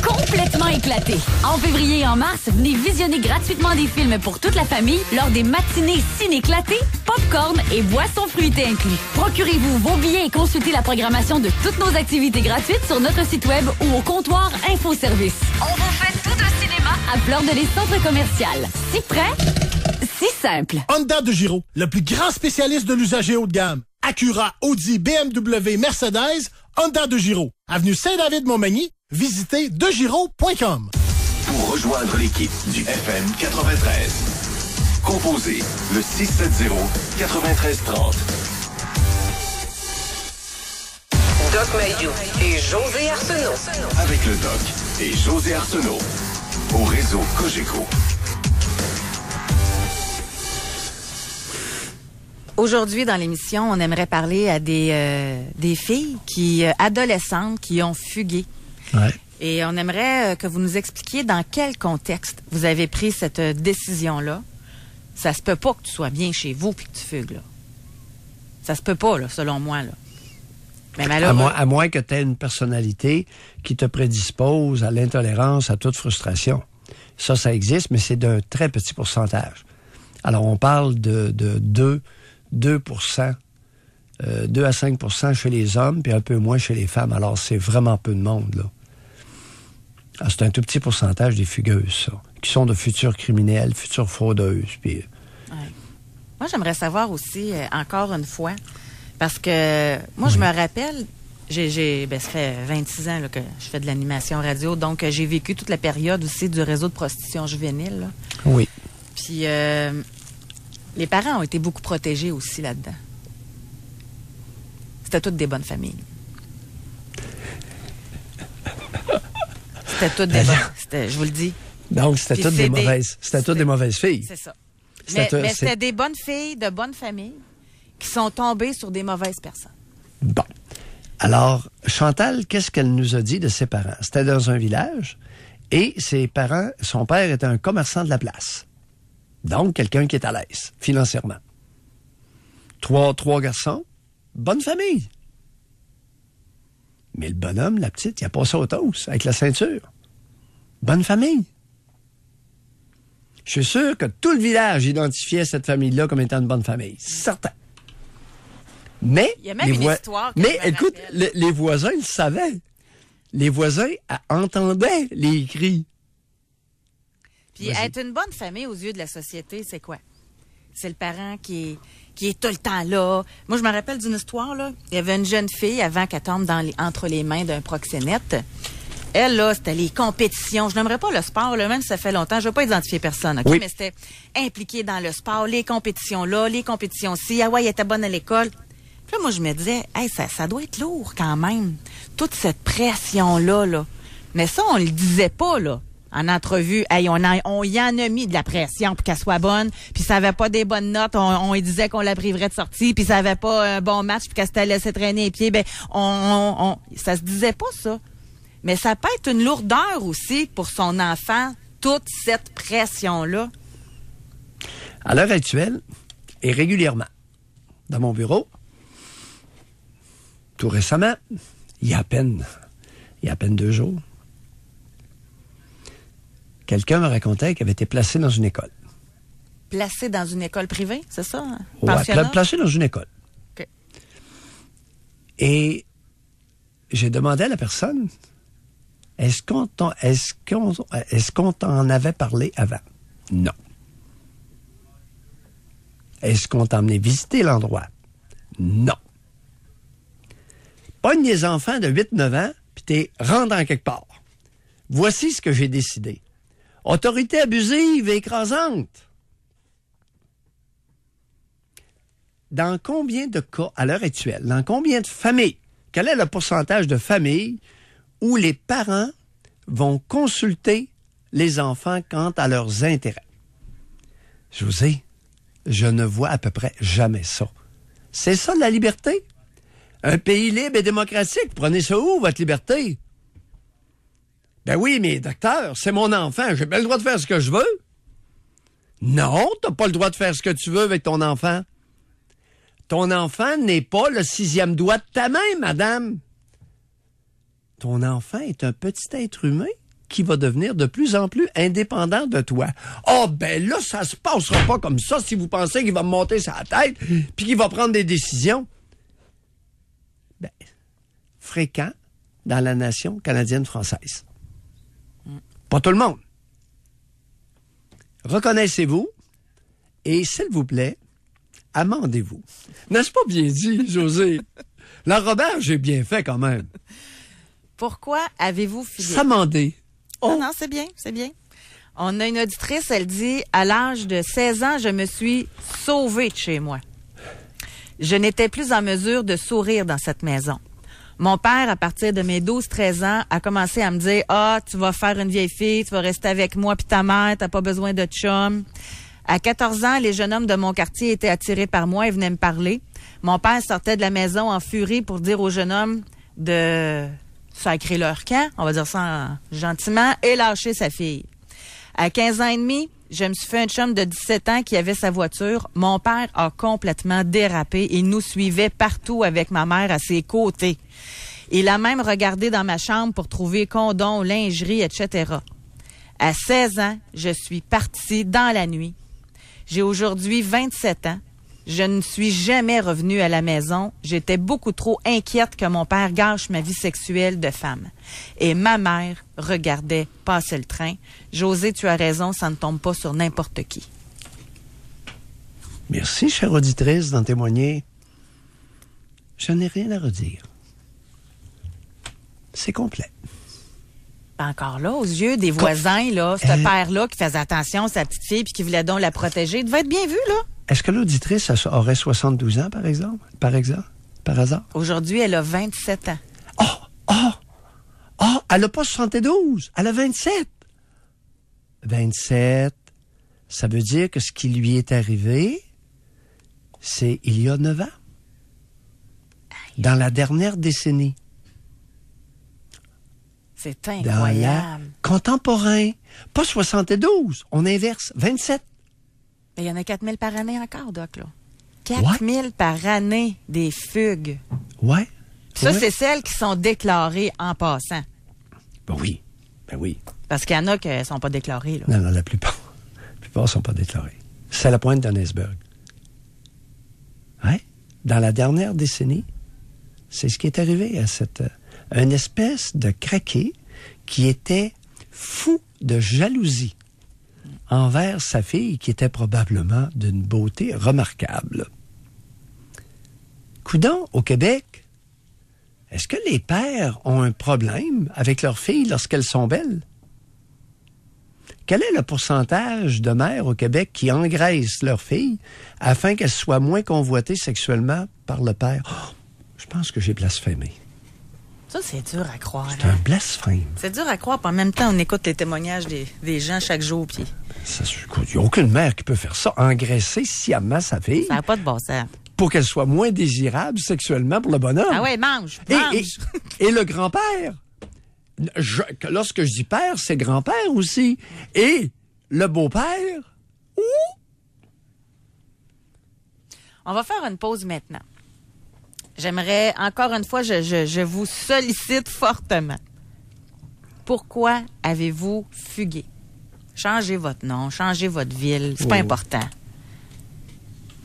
Complètement éclaté. En février et en mars, venez visionner gratuitement des films pour toute la famille lors des matinées ciné-éclatées, popcorn et boissons fruitées inclus. Procurez-vous vos billets et consultez la programmation de toutes nos activités gratuites sur notre site web ou au comptoir InfoService. On vous fait tout un cinéma à Fleur de Lys Centre Commercial. Si près, si simple. Honda de Giro, le plus grand spécialiste de l'usager haut de gamme. Acura, Audi, BMW, Mercedes, Honda de Giro. Avenue Saint-David-Montmagny, visitez degiro.com. Pour rejoindre l'équipe du FM 93, composez le 670-9330. Doc Mayou et José Arsenault. Avec le Doc et José Arsenault. Au réseau Cogeco. Aujourd'hui, dans l'émission, on aimerait parler à des filles adolescentes qui ont fugué. Ouais. Et on aimerait que vous nous expliquiez dans quel contexte vous avez pris cette décision-là. Ça se peut pas que tu sois bien chez vous puis que tu fugues, là. Ça se peut pas, là, selon moi, là. Mais malheureusement... à moins que tu aies une personnalité qui te prédispose à l'intolérance, à toute frustration. Ça existe, mais c'est d'un très petit pourcentage. Alors, on parle de 2% 2 à 5% chez les hommes, puis un peu moins chez les femmes. Alors, c'est vraiment peu de monde, là. Alors, c'est un tout petit pourcentage des fugueuses, ça, qui sont de futurs criminels, futures fraudeuses. Puis... Ouais. Moi, j'aimerais savoir aussi, encore une fois, parce que moi, je me rappelle, ça fait 26 ans là, que je fais de l'animation radio, donc j'ai vécu toute la période aussi du réseau de prostitution juvénile. Là. Oui. Puis, les parents ont été beaucoup protégés aussi là-dedans. C'était toutes des bonnes familles. C'était toutes des bonnes. Je vous le dis. Donc, c'était toutes des mauvaises. C'était toutes des mauvaises filles. C'est ça. Mais c'était des bonnes filles de bonnes familles qui sont tombées sur des mauvaises personnes. Bon. Alors, Chantal, qu'est-ce qu'elle nous a dit de ses parents? C'était dans un village et ses parents, son père était un commerçant de la place. Donc, quelqu'un qui est à l'aise, financièrement. Trois garçons, bonne famille. Mais le bonhomme, la petite, il a passé au toast avec la ceinture. Bonne famille. Je suis sûr que tout le village identifiait cette famille-là comme étant une bonne famille. Certain. Mais, il y a même une histoire. Mais écoute, les voisins le savaient. Les voisins entendaient les cris. Puis être une bonne famille aux yeux de la société, c'est quoi? C'est le parent qui est tout le temps là. Moi, je me rappelle d'une histoire, là. Il y avait une jeune fille avant qu'elle tombe entre les mains d'un proxénète. Elle, là, c'était les compétitions. Je n'aimerais pas le sport, là, même si ça fait longtemps. Je ne veux pas identifier personne, OK? Oui. Mais c'était impliqué dans le sport, les compétitions là, les compétitions ci. Ah ouais, elle était bonne à l'école. Puis là, moi, je me disais, hey, ça doit être lourd quand même. Toute cette pression-là, là. Mais ça, on le disait pas, là. En entrevue, hey, on y en a mis de la pression pour qu'elle soit bonne, puis ça avait pas des bonnes notes, on lui disait qu'on la priverait de sortie, puis ça avait pas un bon match, puis qu'elle s'était laissée traîner les pieds, ça se disait pas ça. Mais ça peut être une lourdeur aussi pour son enfant, toute cette pression-là. À l'heure actuelle, et régulièrement, dans mon bureau, tout récemment, il y a à peine 2 jours, quelqu'un me racontait qu'il avait été placé dans une école. Placé dans une école privée, c'est ça? Hein? Ouais, placé dans une école. OK. Et j'ai demandé à la personne, est-ce qu'on t'en avait parlé avant? Non. Est-ce qu'on t'a emmené visiter l'endroit? Non. Pogne des enfants de 8-9 ans, puis t'es rentré en quelque part. Voici ce que j'ai décidé. Autorité abusive et écrasante. Dans combien de cas, à l'heure actuelle, dans combien de familles, quel est le pourcentage de familles où les parents vont consulter les enfants quant à leurs intérêts? José, je ne vois à peu près jamais ça. C'est ça la liberté? Un pays libre et démocratique, prenez ça où, votre liberté? Ben oui, mais docteur, c'est mon enfant, j'ai bien le droit de faire ce que je veux. Non, t'as pas le droit de faire ce que tu veux avec ton enfant. Ton enfant n'est pas le 6e doigt de ta main, madame. Ton enfant est un petit être humain qui va devenir de plus en plus indépendant de toi. Oh, ben là, ça se passera pas comme ça si vous pensez qu'il va me monter sa tête puis qu'il va prendre des décisions. Ben, fréquent dans la nation canadienne-française. Pas tout le monde. Reconnaissez-vous et, s'il vous plaît, amendez-vous. N'est-ce pas bien dit, José? L'enrobage est bien fait quand même. Pourquoi avez-vous filé? S'amender. Oh. Non, c'est bien, c'est bien. On a une auditrice, elle dit, à l'âge de 16 ans, je me suis sauvée de chez moi. Je n'étais plus en mesure de sourire dans cette maison. Mon père, à partir de mes 12-13 ans, a commencé à me dire « Ah, tu vas faire une vieille fille, tu vas rester avec moi puis ta mère, t'as pas besoin de chum. » À 14 ans, les jeunes hommes de mon quartier étaient attirés par moi et venaient me parler. Mon père sortait de la maison en furie pour dire aux jeunes hommes de sacrer leur camp, on va dire ça gentiment, et lâcher sa fille. À 15 ans et demi, je me suis fait un chum de 17 ans qui avait sa voiture. Mon père a complètement dérapé. Il nous suivait partout avec ma mère à ses côtés. Il a même regardé dans ma chambre pour trouver condoms, lingerie, etc. À 16 ans, je suis partie dans la nuit. J'ai aujourd'hui 27 ans. Je ne suis jamais revenue à la maison. J'étais beaucoup trop inquiète que mon père gâche ma vie sexuelle de femme. Et ma mère regardait passer le train. José, tu as raison, ça ne tombe pas sur n'importe qui. Merci, chère auditrice, d'en témoigner. Je n'ai rien à redire. C'est complet. Encore là, aux yeux des voisins, là, ce père-là qui faisait attention à sa petite fille puis qui voulait donc la protéger, il devait être bien vu, là. Est-ce que l'auditrice aurait 72 ans, par exemple? Par hasard? Aujourd'hui, elle a 27 ans. Elle n'a pas 72, elle a 27. 27, ça veut dire que ce qui lui est arrivé, c'est il y a 9 ans. Dans la dernière décennie. C'est incroyable. Contemporain. Pas 72, on inverse, 27. Il y en a 4000 par année encore, Doc, là. 4000 par année des fugues. Ouais. Ça, c'est celles qui sont déclarées en passant. Ben oui. Parce qu'il y en a qui ne sont pas déclarées, là. Non, la plupart ne sont pas déclarées. C'est la pointe d'un iceberg. Ouais. Dans la dernière décennie, c'est ce qui est arrivé à une espèce de craqué qui était fou de jalousie envers sa fille qui était probablement d'une beauté remarquable. Coudon, au Québec, est-ce que les pères ont un problème avec leurs filles lorsqu'elles sont belles? Quel est le pourcentage de mères au Québec qui engraissent leurs filles afin qu'elles soient moins convoitées sexuellement par le père? Oh, je pense que j'ai blasphémé. Ça, c'est dur à croire. C'est un blasphème. C'est dur à croire, puis en même temps, on écoute les témoignages des gens chaque jour, puis... Il n'y a aucune mère qui peut faire ça, engraisser sciemment sa fille. Ça n'a pas de bon sens. Pour qu'elle soit moins désirable sexuellement pour le bonhomme. Ah ouais, mange. Et le grand-père. Lorsque je dis père, c'est grand-père aussi. Et le beau-père. On va faire une pause maintenant. J'aimerais, encore une fois, je vous sollicite fortement. Pourquoi avez-vous fugué? Changez votre nom, changez votre ville, c'est pas important.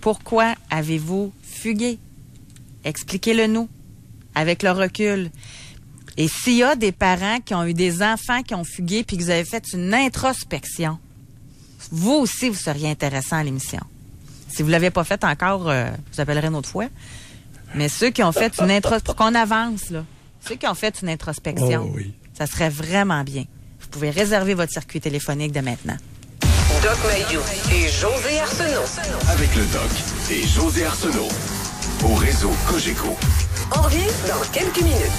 Pourquoi avez-vous fugué? Expliquez-le nous, avec le recul. Et s'il y a des parents qui ont eu des enfants qui ont fugué puis que vous avez fait une introspection, vous aussi, vous seriez intéressant à l'émission. Si vous ne l'avez pas fait encore, vous appellerez une autre fois. Mais ceux qui ont fait une introspection, pour qu'on avance, là, ceux qui ont fait une introspection, ça serait vraiment bien. Vous pouvez réserver votre circuit téléphonique dès maintenant. Doc Mayou et José Arsenault. Avec le Doc et José Arsenault. Au réseau Cogeco. On revient dans quelques minutes.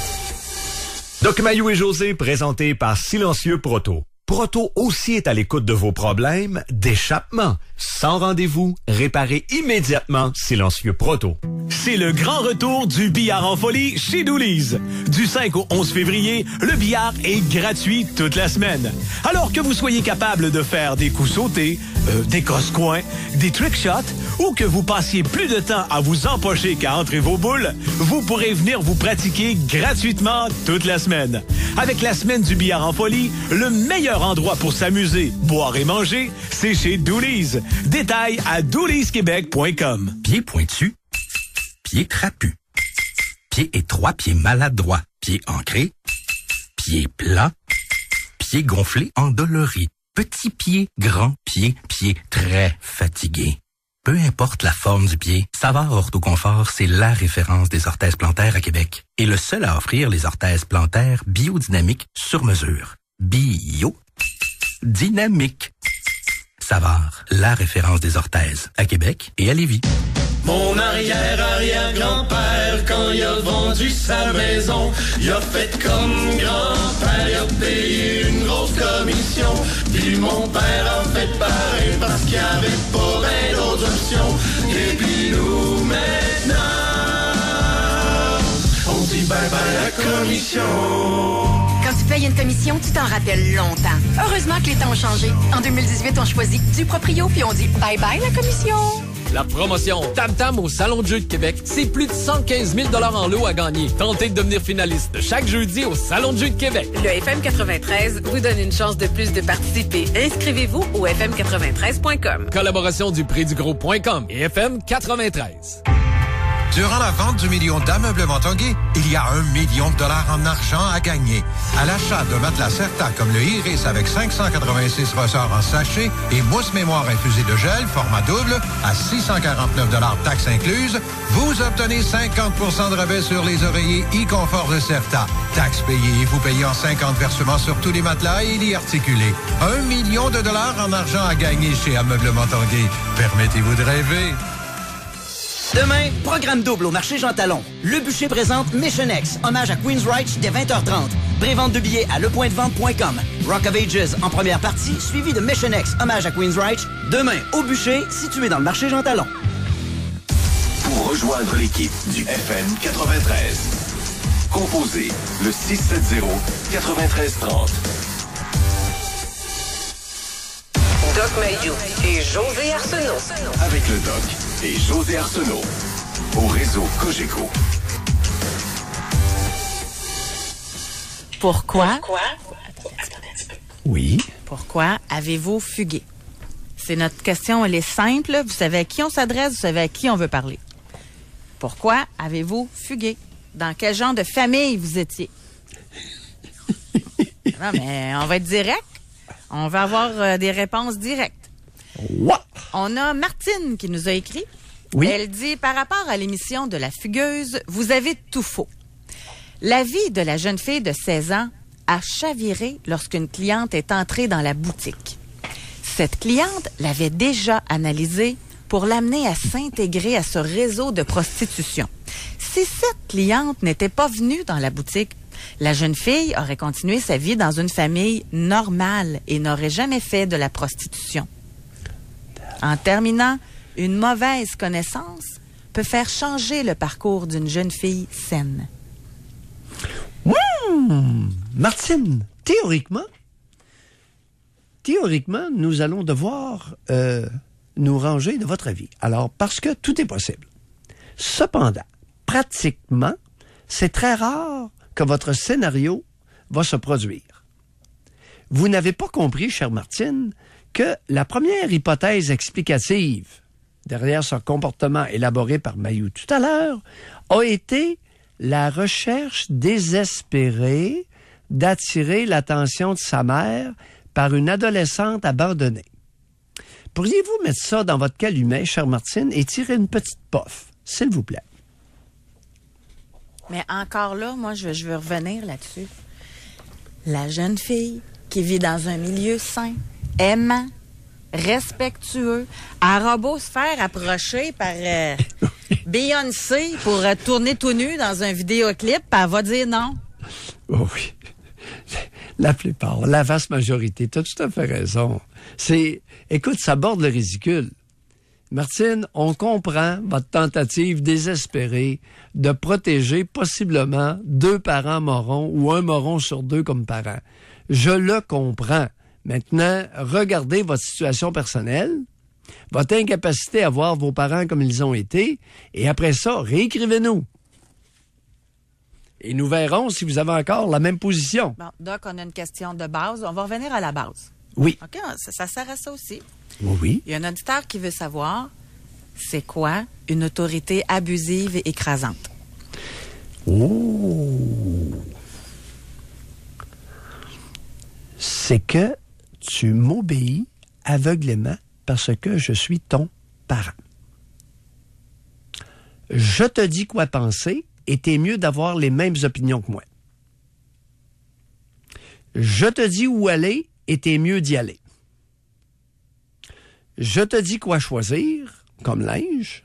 Doc Mayou et José, présentés par Silencieux Proto. Proto aussi est à l'écoute de vos problèmes d'échappement. Sans rendez-vous, réparez immédiatement Silencieux Proto. C'est le grand retour du billard en folie chez Doolies. Du 5 au 11 février, le billard est gratuit toute la semaine. Alors que vous soyez capable de faire des coups sautés, des crosse-coins, des trick shots, ou que vous passiez plus de temps à vous empocher qu'à entrer vos boules, vous pourrez venir vous pratiquer gratuitement toute la semaine. Avec la semaine du billard en folie, le meilleur endroit pour s'amuser, boire et manger, c'est chez Doolies. Détails à dooliesquebec.com. Pieds pointus, pieds trapus, pieds étroits, pieds maladroits, pieds ancrés, pieds plats, pieds gonflés, endoloris, petits pieds, grands pieds, pieds très fatigués. Peu importe la forme du pied, Savard Orthoconfort, c'est la référence des orthèses plantaires à Québec et le seul à offrir les orthèses plantaires biodynamiques sur mesure. Biodynamique. Savard, la référence des orthèses à Québec et à Lévis. Mon arrière-arrière-grand-père, quand il a vendu sa maison, il a fait comme grand-père, il a payé une grosse commission. Puis mon père a fait pareil parce qu'il n'y avait pas bien d'autres options. Et puis nous, maintenant, on dit bye-bye la commission. Quand tu payes une commission, tu t'en rappelles longtemps. Heureusement que les temps ont changé. En 2018, on choisit du proprio puis on dit bye-bye la commission. La promotion Tam Tam au Salon de jeux de Québec, c'est plus de 115 000 en lot à gagner. Tentez de devenir finaliste chaque jeudi au Salon de jeux de Québec. Le FM 93 vous donne une chance de plus de participer. Inscrivez-vous au fm93.com. Collaboration du PrixDuGros.com et FM 93. Durant la vente du million d'ameublement Tanguay, il y a $1 million en argent à gagner. À l'achat de matelas Certa comme le Iris avec 586 ressorts en sachet et mousse mémoire infusée de gel, format double, à 649 $ taxes incluses, vous obtenez 50 de rabais sur les oreillers e-confort de Certa. Taxes payées, vous payez en 50 versements sur tous les matelas et lits articulés. $1 million en argent à gagner chez Ameublement Tanguay. Permettez-vous de rêver. Demain, programme double au marché Jean Talon. Le Bûcher présente Mission X, hommage à Queensryche dès 20h30. Prévente de billets à lepointdevente.com. Rock of Ages en première partie, suivi de Mission X, hommage à Queensryche. Demain, au Bûcher, situé dans le marché Jean Talon. Pour rejoindre l'équipe du FM 93, composez le 670-9330. Doc Mayou et José Arsenault. Avec le Doc et José Arsenault. Au réseau Cogeco. Pourquoi? Oui. Pourquoi avez-vous fugué? C'est notre question, elle est simple. Vous savez à qui on s'adresse, vous savez à qui on veut parler. Pourquoi avez-vous fugué? Dans quel genre de famille vous étiez? Non, mais on va être direct. On va avoir des réponses directes. What? On a Martine qui nous a écrit. Oui. Elle dit, par rapport à l'émission de La Fugueuse, vous avez tout faux. La vie de la jeune fille de 16 ans a chaviré lorsqu'une cliente est entrée dans la boutique. Cette cliente l'avait déjà analysée pour l'amener à s'intégrer à ce réseau de prostitution. Si cette cliente n'était pas venue dans la boutique, la jeune fille aurait continué sa vie dans une famille normale et n'aurait jamais fait de la prostitution. En terminant, une mauvaise connaissance peut faire changer le parcours d'une jeune fille saine. Martine, théoriquement, nous allons devoir nous ranger de votre avis. Alors, parce que tout est possible. Cependant, pratiquement, c'est très rare que votre scénario va se produire. Vous n'avez pas compris, chère Martine, que la première hypothèse explicative derrière ce comportement élaboré par Mayou tout à l'heure a été la recherche désespérée d'attirer l'attention de sa mère par une adolescente abandonnée. Pourriez-vous mettre ça dans votre calumet, chère Martine, et tirer une petite puff, s'il vous plaît? Mais encore là, moi, je veux revenir là-dessus. La jeune fille qui vit dans un milieu sain, aimant, respectueux, aura beau se faire approcher par Beyoncé pour tourner tout nu dans un vidéoclip, elle va dire non. Oh oui. La plupart, la vaste majorité, tu as tout à fait raison. Écoute, ça borde le ridicule. Martine, on comprend votre tentative désespérée de protéger possiblement 2 parents morons ou 1 moron sur 2 comme parents. Je le comprends. Maintenant, regardez votre situation personnelle, votre incapacité à voir vos parents comme ils ont été, et après ça, réécrivez-nous. Et nous verrons si vous avez encore la même position. Bon, Doc, on a une question de base. On va revenir à la base. Oui. OK, ça sert à ça aussi. Oui. Il y a un auditeur qui veut savoir, c'est quoi une autorité abusive et écrasante? Oh! C'est que tu m'obéis aveuglément parce que je suis ton parent. Je te dis quoi penser et t'es mieux d'avoir les mêmes opinions que moi. Je te dis où aller et t'es mieux d'y aller. Je te dis quoi choisir comme linge,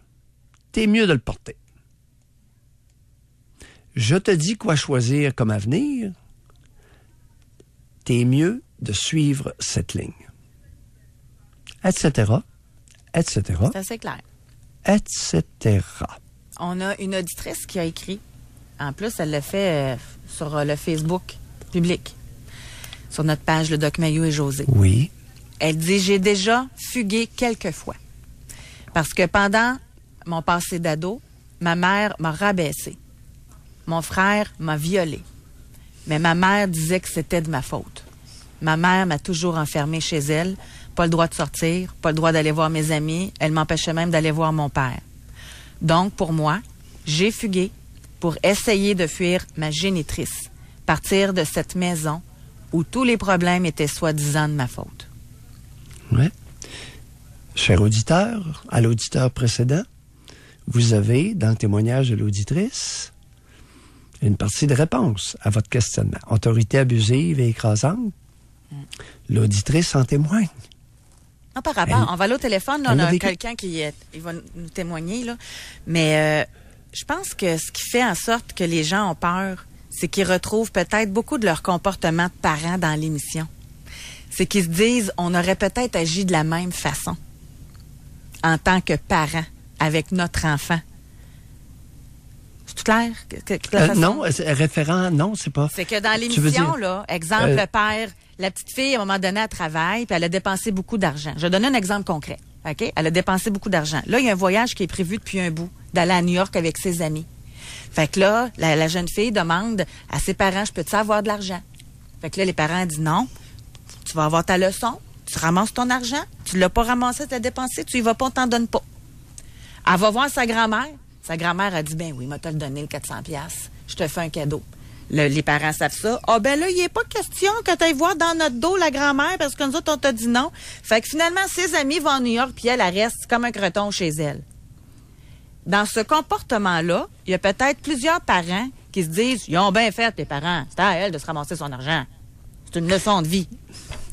t'es mieux de le porter. Je te dis quoi choisir comme avenir, t'es mieux de suivre cette ligne. Etc. Etc. C'est assez clair. Etc. On a une auditrice qui a écrit. En plus, elle l'a fait sur le Facebook public, sur notre page Le Doc Mayou et José. Oui. Elle dit, j'ai déjà fugué quelques fois. Parce que pendant mon passé d'ado, ma mère m'a rabaissée. Mon frère m'a violée. Mais ma mère disait que c'était de ma faute. Ma mère m'a toujours enfermée chez elle, pas le droit de sortir, pas le droit d'aller voir mes amis, elle m'empêchait même d'aller voir mon père. Donc, pour moi, j'ai fugué pour essayer de fuir ma génitrice, partir de cette maison où tous les problèmes étaient soi-disant de ma faute. Oui. Cher auditeur, à l'auditeur précédent, vous avez, dans le témoignage de l'auditrice, une partie de réponse à votre questionnement. Autorité abusive et écrasante. L'auditrice en témoigne. Non, par rapport, on va aller au téléphone, là, on a quelqu'un qui il va nous témoigner, là. Mais je pense que ce qui fait en sorte que les gens ont peur, c'est qu'ils retrouvent peut-être beaucoup de leur comportement de parents dans l'émission. C'est qu'ils se disent, on aurait peut-être agi de la même façon en tant que parents avec notre enfant. C'est tout clair? Non, référent, non, c'est pas. C'est que dans l'émission, là, exemple, le père, la petite fille, à un moment donné, elle travaille, puis elle a dépensé beaucoup d'argent. Je vais donner un exemple concret. OK? Elle a dépensé beaucoup d'argent. Là, il y a un voyage qui est prévu depuis un bout, d'aller à New York avec ses amis. Fait que là, la jeune fille demande à ses parents, je peux-tu avoir de l'argent? Fait que là, les parents disent non. Tu vas avoir ta leçon, tu ramasses ton argent, tu l'as pas ramassé, tu l'as dépensé, tu y vas pas, on t'en donne pas. Elle va voir sa grand-mère. Sa grand-mère a dit, ben oui, m'a te le donné le 400$. Je te fais un cadeau. Les parents savent ça. Ah, ben là, il n'est pas question que tu ailles voir dans notre dos la grand-mère parce que nous autres, on t'a dit non. Fait que finalement, ses amis vont à New York puis elle reste comme un creton chez elle. Dans ce comportement-là, il y a peut-être plusieurs parents qui se disent, ils ont bien fait, tes parents. C'est à elle de se ramasser son argent. C'est une leçon de vie.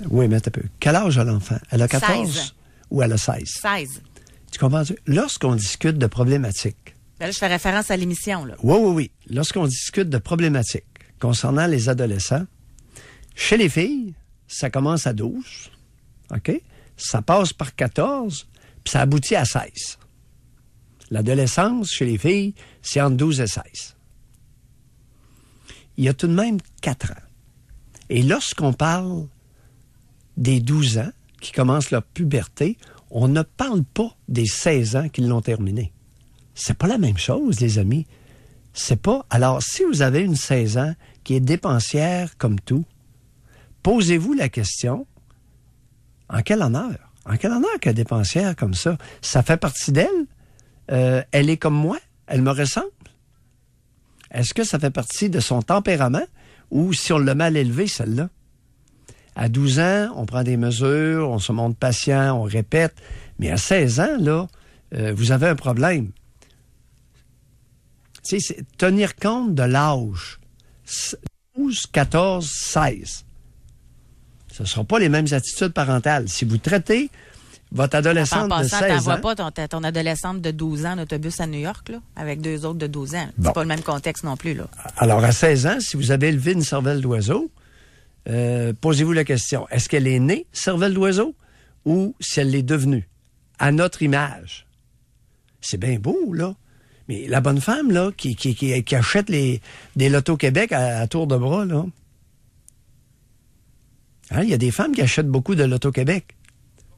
Oui, mais un peu. Quel âge a l'enfant? Elle a 14 16. Ou elle a 16? 16. Tu comprends? Lorsqu'on discute de problématiques. Là, je fais référence à l'émission, là. Oui. Lorsqu'on discute de problématiques concernant les adolescents, chez les filles, ça commence à 12, OK? Ça passe par 14, puis ça aboutit à 16. L'adolescence, chez les filles, c'est entre 12 et 16. Il y a tout de même 4 ans. Et lorsqu'on parle des 12 ans, qui commencent leur puberté, on ne parle pas des 16 ans qui l'ont terminé. C'est pas la même chose, les amis. C'est pas... Alors, si vous avez une 16 ans qui est dépensière comme tout, posez-vous la question, en quel honneur? En quel honneur qu'elle est dépensière comme ça? Ça fait partie d'elle? Elle est comme moi? Elle me ressemble? Est-ce que ça fait partie de son tempérament? Ou si on l'a mal élevé, celle-là? À 12 ans, on prend des mesures, on se montre patient, on répète. Mais à 16 ans, là, vous avez un problème. Tu sais, tenir compte de l'âge. 12, 14, 16. Ce ne seront pas les mêmes attitudes parentales. Si vous traitez votre adolescente de 16 ans... t'envoies pas ton adolescente de 12 ans en autobus à New York, là, avec 2 autres de 12 ans. C'est pas le même contexte non plus, là. Alors, à 16 ans, si vous avez élevé une cervelle d'oiseau, posez-vous la question. Est-ce qu'elle est née cervelle d'oiseau ou si elle l'est devenue? À notre image. C'est bien beau, là. Mais la bonne femme, là, qui achète des lotos Québec à tour de bras, là. Hein, il y a des femmes qui achètent beaucoup de lotos Québec,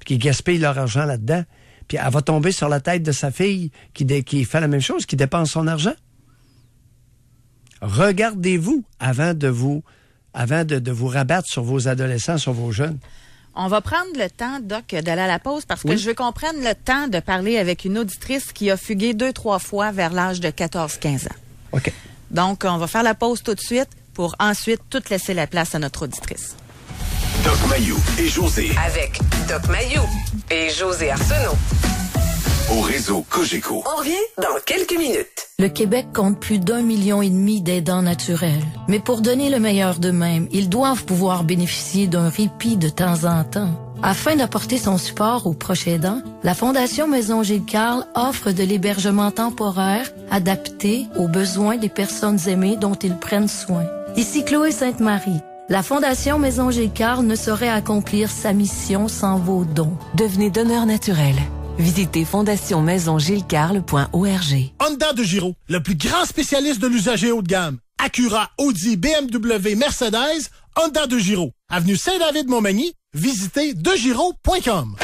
qui gaspillent leur argent là-dedans. Puis elle va tomber sur la tête de sa fille qui fait la même chose, qui dépense son argent. Regardez-vous avant de vous rabattre sur vos adolescents, sur vos jeunes. On va prendre le temps, Doc, d'aller à la pause parce que je veux qu'on prenne le temps de parler avec une auditrice qui a fugué 2-3 fois vers l'âge de 14-15 ans. OK. Donc, on va faire la pause tout de suite pour ensuite tout laisser la place à notre auditrice. Doc Mayou et José. Avec Doc Mayou et José Arsenault. Au réseau Cogeco. On revient dans quelques minutes. Le Québec compte plus d'1,5 million d'aidants naturels. Mais pour donner le meilleur d'eux-mêmes, ils doivent pouvoir bénéficier d'un répit de temps en temps. Afin d'apporter son support aux proches aidants, la Fondation Maison Gilles Carle offre de l'hébergement temporaire adapté aux besoins des personnes aimées dont ils prennent soin. Ici Chloé Sainte-Marie. La Fondation Maison Gilles Carle ne saurait accomplir sa mission sans vos dons. Devenez donneur naturel. Visitez fondationmaisongilescarle.org. Honda de Giro, le plus grand spécialiste de l'usager haut de gamme. Acura, Audi, BMW, Mercedes, Honda de Giro. Avenue Saint-David-Montmagny, visitez degiro.com.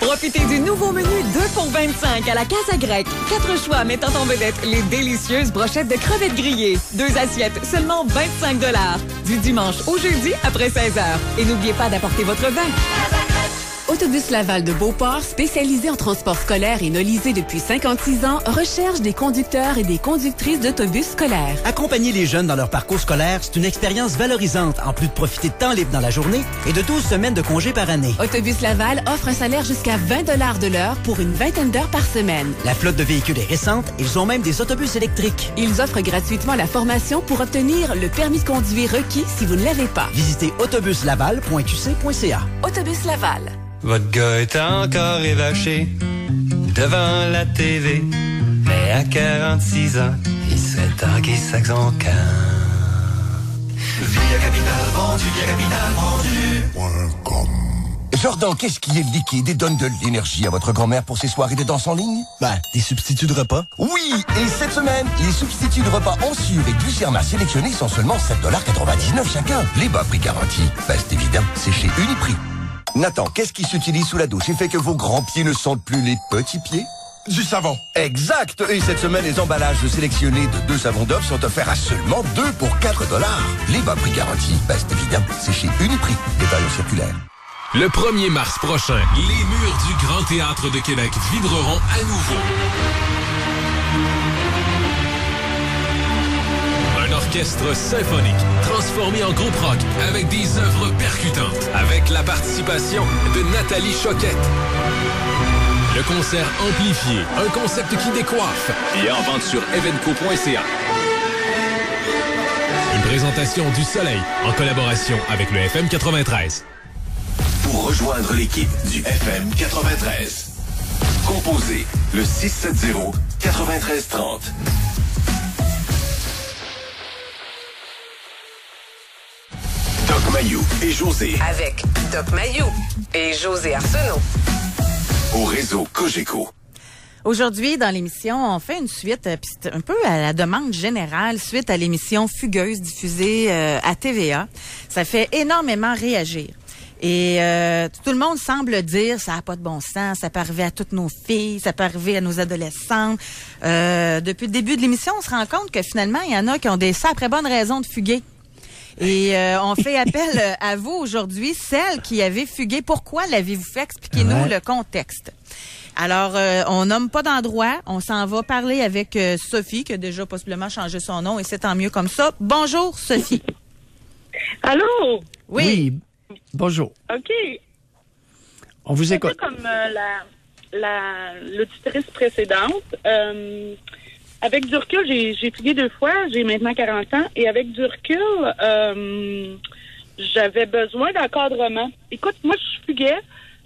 Profitez du nouveau menu 2 pour 25 à la Casa Grecque. 4 choix mettant en vedette les délicieuses brochettes de crevettes grillées. 2 assiettes, seulement 25 $. Du dimanche au jeudi après 16h. Et n'oubliez pas d'apporter votre vin. Autobus Laval de Beauport, spécialisé en transport scolaire et nolisé depuis 56 ans, recherche des conducteurs et des conductrices d'autobus scolaires. Accompagner les jeunes dans leur parcours scolaire, c'est une expérience valorisante, en plus de profiter de temps libre dans la journée et de 12 semaines de congés par année. Autobus Laval offre un salaire jusqu'à 20 $ de l'heure pour une vingtaine d'heures par semaine. La flotte de véhicules est récente, ils ont même des autobus électriques. Ils offrent gratuitement la formation pour obtenir le permis de conduire requis si vous ne l'avez pas. Visitez autobuslaval.qc.ca. Autobus Laval. Votre gars est encore évaché devant la TV, mais à 46 ans, il serait temps qu'il saque son camp. Via Capital vendu, Via Capital vendu. Jordan, qu'est-ce qui est liquide et donne de l'énergie à votre grand-mère pour ses soirées de danse en ligne? Des substituts de repas. Oui, et cette semaine, les substituts de repas Ensure et Glucerna sélectionnés sont seulement 7,99 $ chacun. Les bas prix garantis. C'est évident, c'est chez Uniprix. Nathan, qu'est-ce qui s'utilise sous la douche et fait que vos grands pieds ne sentent plus les petits pieds? Du savon. Exact. Et cette semaine, les emballages sélectionnés de 2 savons Dove sont offerts à seulement 2 pour 4 $. Les bas prix garantis. C'est évident, c'est chez Uniprix. Détail en circulaire. Le 1er mars prochain, les murs du Grand Théâtre de Québec vibreront à nouveau. Un orchestre symphonique transformé en groupe rock avec des œuvres percutantes, avec la participation de Nathalie Choquette. Le concert amplifié, un concept qui décoiffe et en vente sur evenco.ca. Une présentation du Soleil en collaboration avec le FM 93. Pour rejoindre l'équipe du FM 93, composez le 670-9330. Doc Mayou et José. Avec Doc Mayou et José Arsenault. Au réseau Cogeco. Aujourd'hui, dans l'émission, on fait une suite, puis c'est un peu à la demande générale, suite à l'émission Fugueuse diffusée à TVA. Ça fait énormément réagir. Et tout le monde semble dire ça n'a pas de bon sens, ça peut arriver à toutes nos filles, ça peut arriver à nos adolescentes. Depuis le début de l'émission, on se rend compte que finalement, il y en a qui ont des sacrées bonnes raisons de fuguer. Et on fait appel à vous aujourd'hui, celles qui avez fugué. Pourquoi l'avez-vous fait? Expliquez-nous le contexte. Alors, on nomme pas d'endroit. On s'en va parler avec Sophie, qui a déjà possiblement changé son nom, et c'est tant mieux comme ça. Bonjour, Sophie. Allô? Oui. Bonjour. OK. On vous écoute. C'est comme l'auditrice précédente. Avec du recul, j'ai fugué 2 fois. J'ai maintenant 40 ans. Et avec du recul, j'avais besoin d'encadrement. Écoute, moi, je fuguais.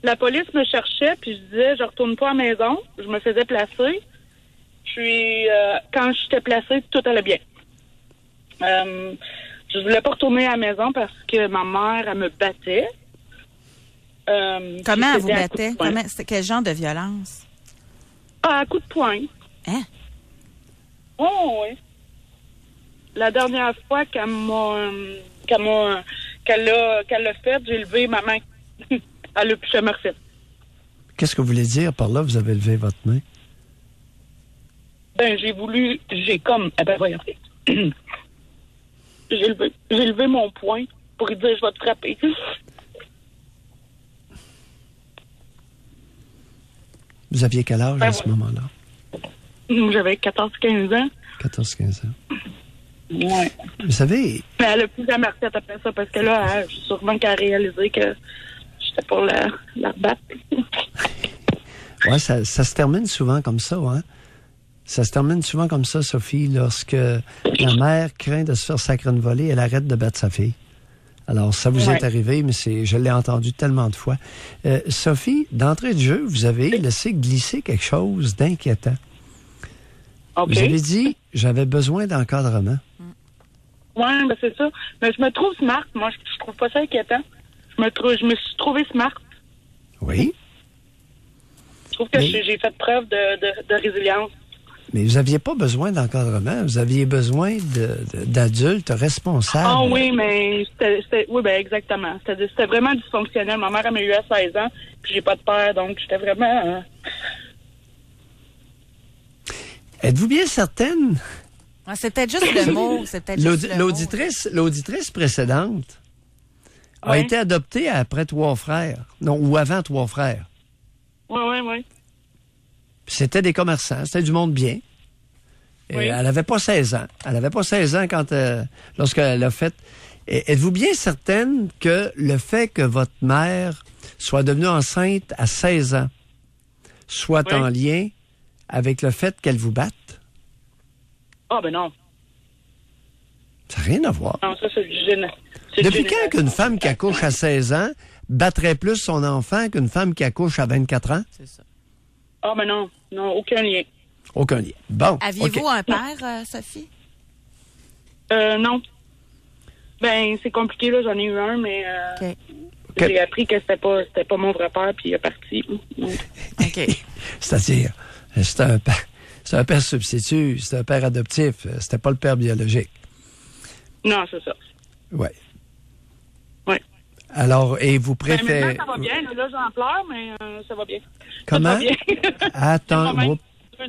La police me cherchait, puis je disais, je retourne pas à la maison. Je me faisais placer. Puis, quand j'étais placée, tout allait bien. Je voulais pas retourner à la maison parce que ma mère, elle me battait. Comment elle vous battait? C'était quel genre de violence? À coup de poing. Hein? Oh, oui. La dernière fois qu'elle l'a fait, j'ai levé ma main. Elle l'a plus jamais refait. Qu'est-ce que vous voulez dire par là, vous avez levé votre main? Voyons. J'ai levé mon poing pour lui dire je vais te frapper. Vous aviez quel âge à ce moment-là? J'avais 14-15 ans. 14-15 ans. Ouais. Vous savez... Mais elle a plus jamais refait après ça parce que là, je suis sûrement qu'elle a réalisé que j'étais pour la rebattre. Oui, ça se termine souvent comme ça, hein? Ça se termine souvent comme ça, Sophie, lorsque la mère craint de se faire sacrer une volée, elle arrête de battre sa fille. Alors, ça vous est arrivé, mais je l'ai entendu tellement de fois. Sophie, d'entrée de jeu, vous avez laissé glisser quelque chose d'inquiétant. Okay. Vous avez dit, j'avais besoin d'encadrement. Oui, ben c'est ça. Mais je me trouve smart. Moi, je trouve pas ça inquiétant. Je me suis trouvée smart. Oui. Je trouve que j'ai fait preuve de résilience. Mais vous n'aviez pas besoin d'encadrement, vous aviez besoin d'adultes responsables. Ah oui, mais oui, ben exactement. C'était vraiment dysfonctionnel. Ma mère, elle m'a eu à 16 ans, puis j'ai pas de père, donc j'étais vraiment... Êtes-vous bien certaine? Ouais, c'est peut-être juste le mot. L'auditrice précédente a été adoptée après 3 frères. Non, ou avant 3 frères. Oui. C'était des commerçants, c'était du monde bien. Oui. Elle n'avait pas 16 ans. Elle n'avait pas 16 ans lorsqu'elle a fait... Êtes-vous bien certaine que le fait que votre mère soit devenue enceinte à 16 ans soit en lien avec le fait qu'elle vous batte? Ah, ben non. Ça n'a rien à voir. Non, ça, c'est du génie. Depuis quand qu'une femme qui accouche à 16 ans battrait plus son enfant qu'une femme qui accouche à 24 ans? C'est ça. Ah, ben non, aucun lien. Aucun lien. Bon. Aviez-vous un père, Sophie? Non. Ben, c'est compliqué, là, j'en ai eu un, mais j'ai appris que c'était pas mon vrai père, puis il est parti. OK. C'est-à-dire, c'est un père substitut, c'est un père adoptif, c'était pas le père biologique. Non, c'est ça. Oui. Oui. Alors, et vous préférez... Maintenant, ça va bien. Là, j'en pleure, mais ça va bien. Comment? Ça va bien.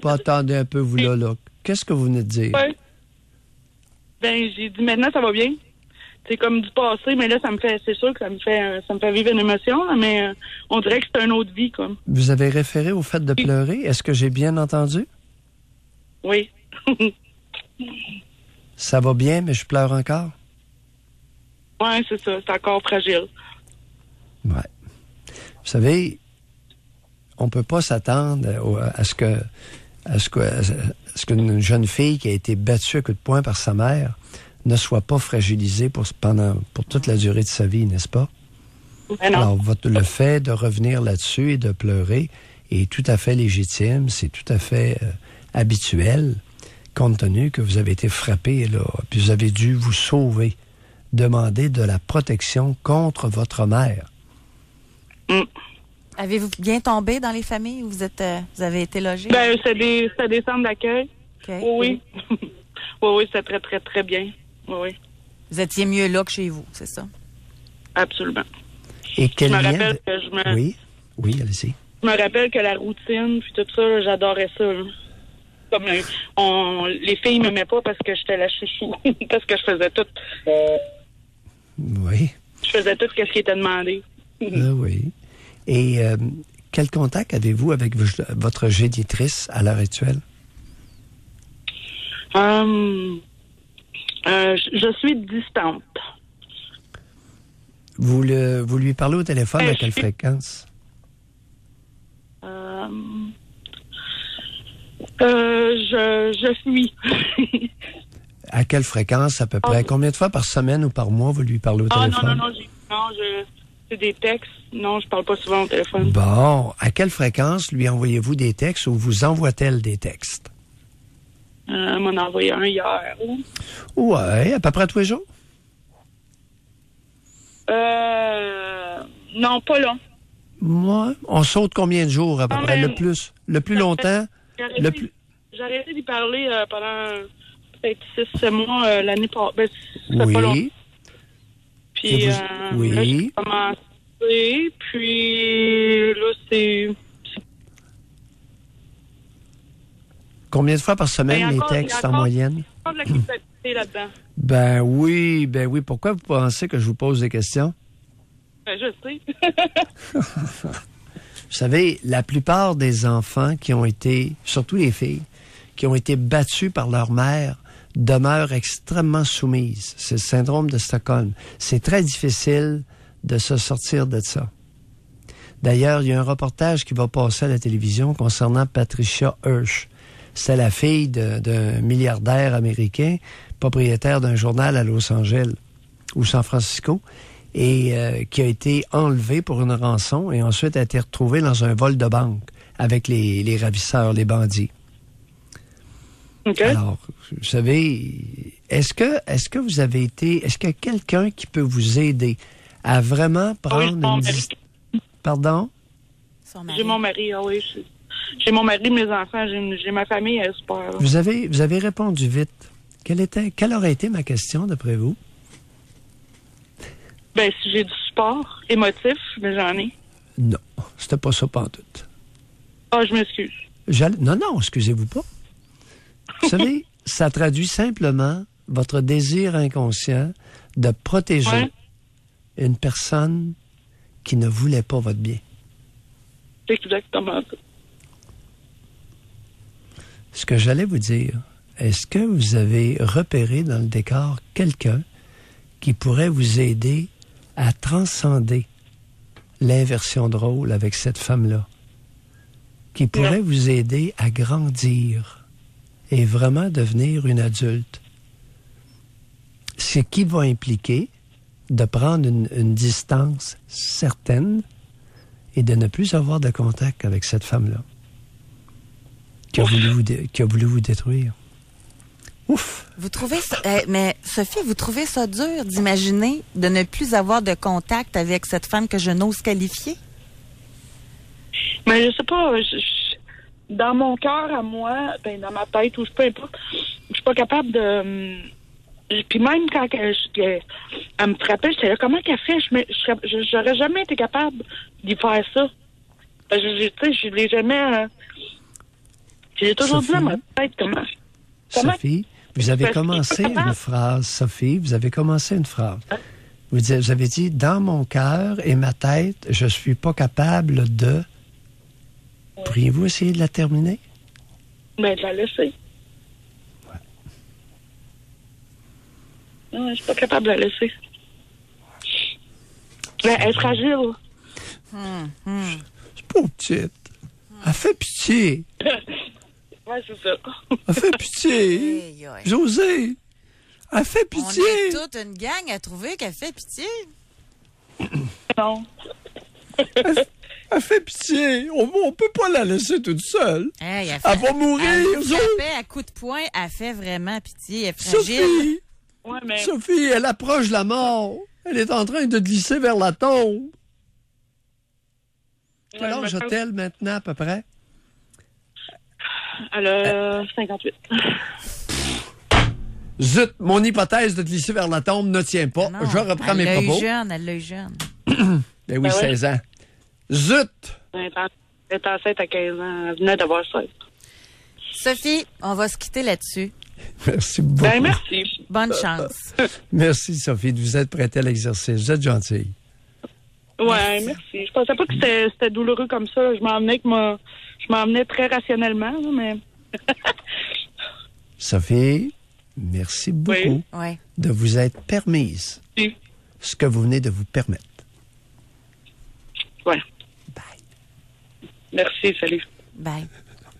Attendez un peu, vous là. Qu'est-ce que vous venez de dire? Oui. Ben, j'ai dit maintenant, ça va bien. C'est comme du passé, mais là, c'est sûr que ça me fait vivre une émotion, là, mais on dirait que c'est une autre vie, comme. Vous avez référé au fait de pleurer. Est-ce que j'ai bien entendu? Oui. Ça va bien, mais je pleure encore? Oui, c'est ça. C'est encore fragile. Oui. Vous savez, on peut pas s'attendre à ce qu'une jeune fille qui a été battue à coups de poing par sa mère ne soit pas fragilisée pour toute la durée de sa vie, n'est-ce pas? Alors, le fait de revenir là-dessus et de pleurer est tout à fait légitime, c'est tout à fait habituel, compte tenu que vous avez été frappé, là, puis vous avez dû vous sauver, demander de la protection contre votre mère. Mm. Avez-vous bien tombé dans les familles où vous avez été logé? Ben, c'est des centres d'accueil. Okay. Oui. Oui, c'était très, très, très bien. Oui. Vous étiez mieux là que chez vous, c'est ça? Absolument. Et quel lien... Oui, allez-y. Je me rappelle que la routine, puis tout ça, là, j'adorais ça. Là. Comme les filles ne m'aimaient pas parce que j'étais la chouchou, parce que je faisais tout. Oui. Je faisais tout ce qui était demandé. Oui. Et quel contact avez-vous avec votre génitrice à l'heure actuelle? Je suis distante. Vous lui parlez au téléphone à quelle fréquence? Je suis. À quelle fréquence à peu près? Combien de fois par semaine ou par mois vous lui parlez au téléphone? Non, c'est des textes. Non, je parle pas souvent au téléphone. Bon, à quelle fréquence lui envoyez-vous des textes ou vous envoie-t-elle des textes? Elle m'en a envoyé un hier. Ouais, à peu près tous les jours? Non, pas long. Moi, on saute combien de jours à peu près? Le plus longtemps? J'ai arrêté d'y parler pendant peut-être 6 mois l'année passée. Oui. Pas long. Puis, oui. Là, j'ai commencé, puis là, c'est... Combien de fois par semaine les textes en moyenne? Il y a encore de la culpabilité là-dedans. Ben oui. Pourquoi vous pensez que je vous pose des questions? Ben, je sais. Vous savez, la plupart des enfants qui ont été, surtout les filles, qui ont été battues par leur mère, demeurent extrêmement soumises. C'est le syndrome de Stockholm. C'est très difficile de se sortir de ça. D'ailleurs, il y a un reportage qui va passer à la télévision concernant Patricia Hirsch. C'est la fille d'un milliardaire américain, propriétaire d'un journal à Los Angeles ou San Francisco, et qui a été enlevée pour une rançon et ensuite a été retrouvée dans un vol de banque avec les ravisseurs, les bandits. Okay. Alors, vous savez, est-ce que vous avez été... Est-ce qu'il y a quelqu'un qui peut vous aider à vraiment prendre une... Pardon? J'ai mon mari, oui. J'ai mon mari, mes enfants, j'ai ma famille, elle est super. Là. Vous avez répondu vite. Quelle aurait été ma question, d'après vous? Ben, si j'ai du support émotif, ben j'en ai. Non, c'était pas ça pantoute. Ah, je m'excuse. Non, excusez-vous pas. Vous savez, ça traduit simplement votre désir inconscient de protéger une personne qui ne voulait pas votre bien. C'est exactement ça. Ce que j'allais vous dire, est-ce que vous avez repéré dans le décor quelqu'un qui pourrait vous aider à transcender l'inversion de rôle avec cette femme-là? Qui pourrait vous aider à grandir et vraiment devenir une adulte? Ce qui va impliquer de prendre une distance certaine et de ne plus avoir de contact avec cette femme-là qui a voulu vous détruire. Ouf! Vous trouvez ça, mais Sophie, vous trouvez ça dur d'imaginer de ne plus avoir de contact avec cette femme que je n'ose qualifier? Mais je sais pas, dans mon cœur à moi, ben dans ma tête ou peu importe, je suis pas capable de... Puis même quand elle me frappait, j'étais là, comment qu'elle fait? J'aurais jamais été capable d'y faire ça. Je l'ai jamais... J'ai toujours dit dans ma tête comment... Sophie, vous avez commencé une phrase. Sophie, vous avez commencé une phrase. Vous avez dit, dans mon cœur et ma tête, je suis pas capable de... Pourriez-vous essayer de la terminer? Ben, de la laisser. Non, je suis pas capable de la laisser. Ben, elle est fragile. C'est pas petite. Elle fait pitié. Ouais, c'est ça. Elle fait pitié. José, elle fait pitié. On est toute une gang à trouver qu'elle fait pitié. Non. Elle fait pitié. On peut pas la laisser toute seule. Hey, elle va mourir. Elle frappait à coups de poing. Elle fait vraiment pitié. Elle est fragile. Sophie, ouais, mais... Sophie, elle approche la mort. Elle est en train de glisser vers la tombe. Quel âge a-t-elle maintenant, à peu près? Elle a 58. Zut, mon hypothèse de glisser vers la tombe ne tient pas. Non, je reprends mes propos. Elle l'a eu jeune. Ben oui, 16 ans. Zut! Elle est enceinte à 15 ans. Elle venait d'avoir 16. Sophie, on va se quitter là-dessus. Merci beaucoup. Ben, merci. Bonne chance. Merci, Sophie, de vous être prêtée à l'exercice. Vous êtes gentille. Ouais, merci. Je pensais pas que c'était douloureux comme ça. Je m'en venais très rationnellement, mais... Sophie, merci beaucoup de vous être permise ce que vous venez de vous permettre. Ouais. Bye. Merci, salut. Bye.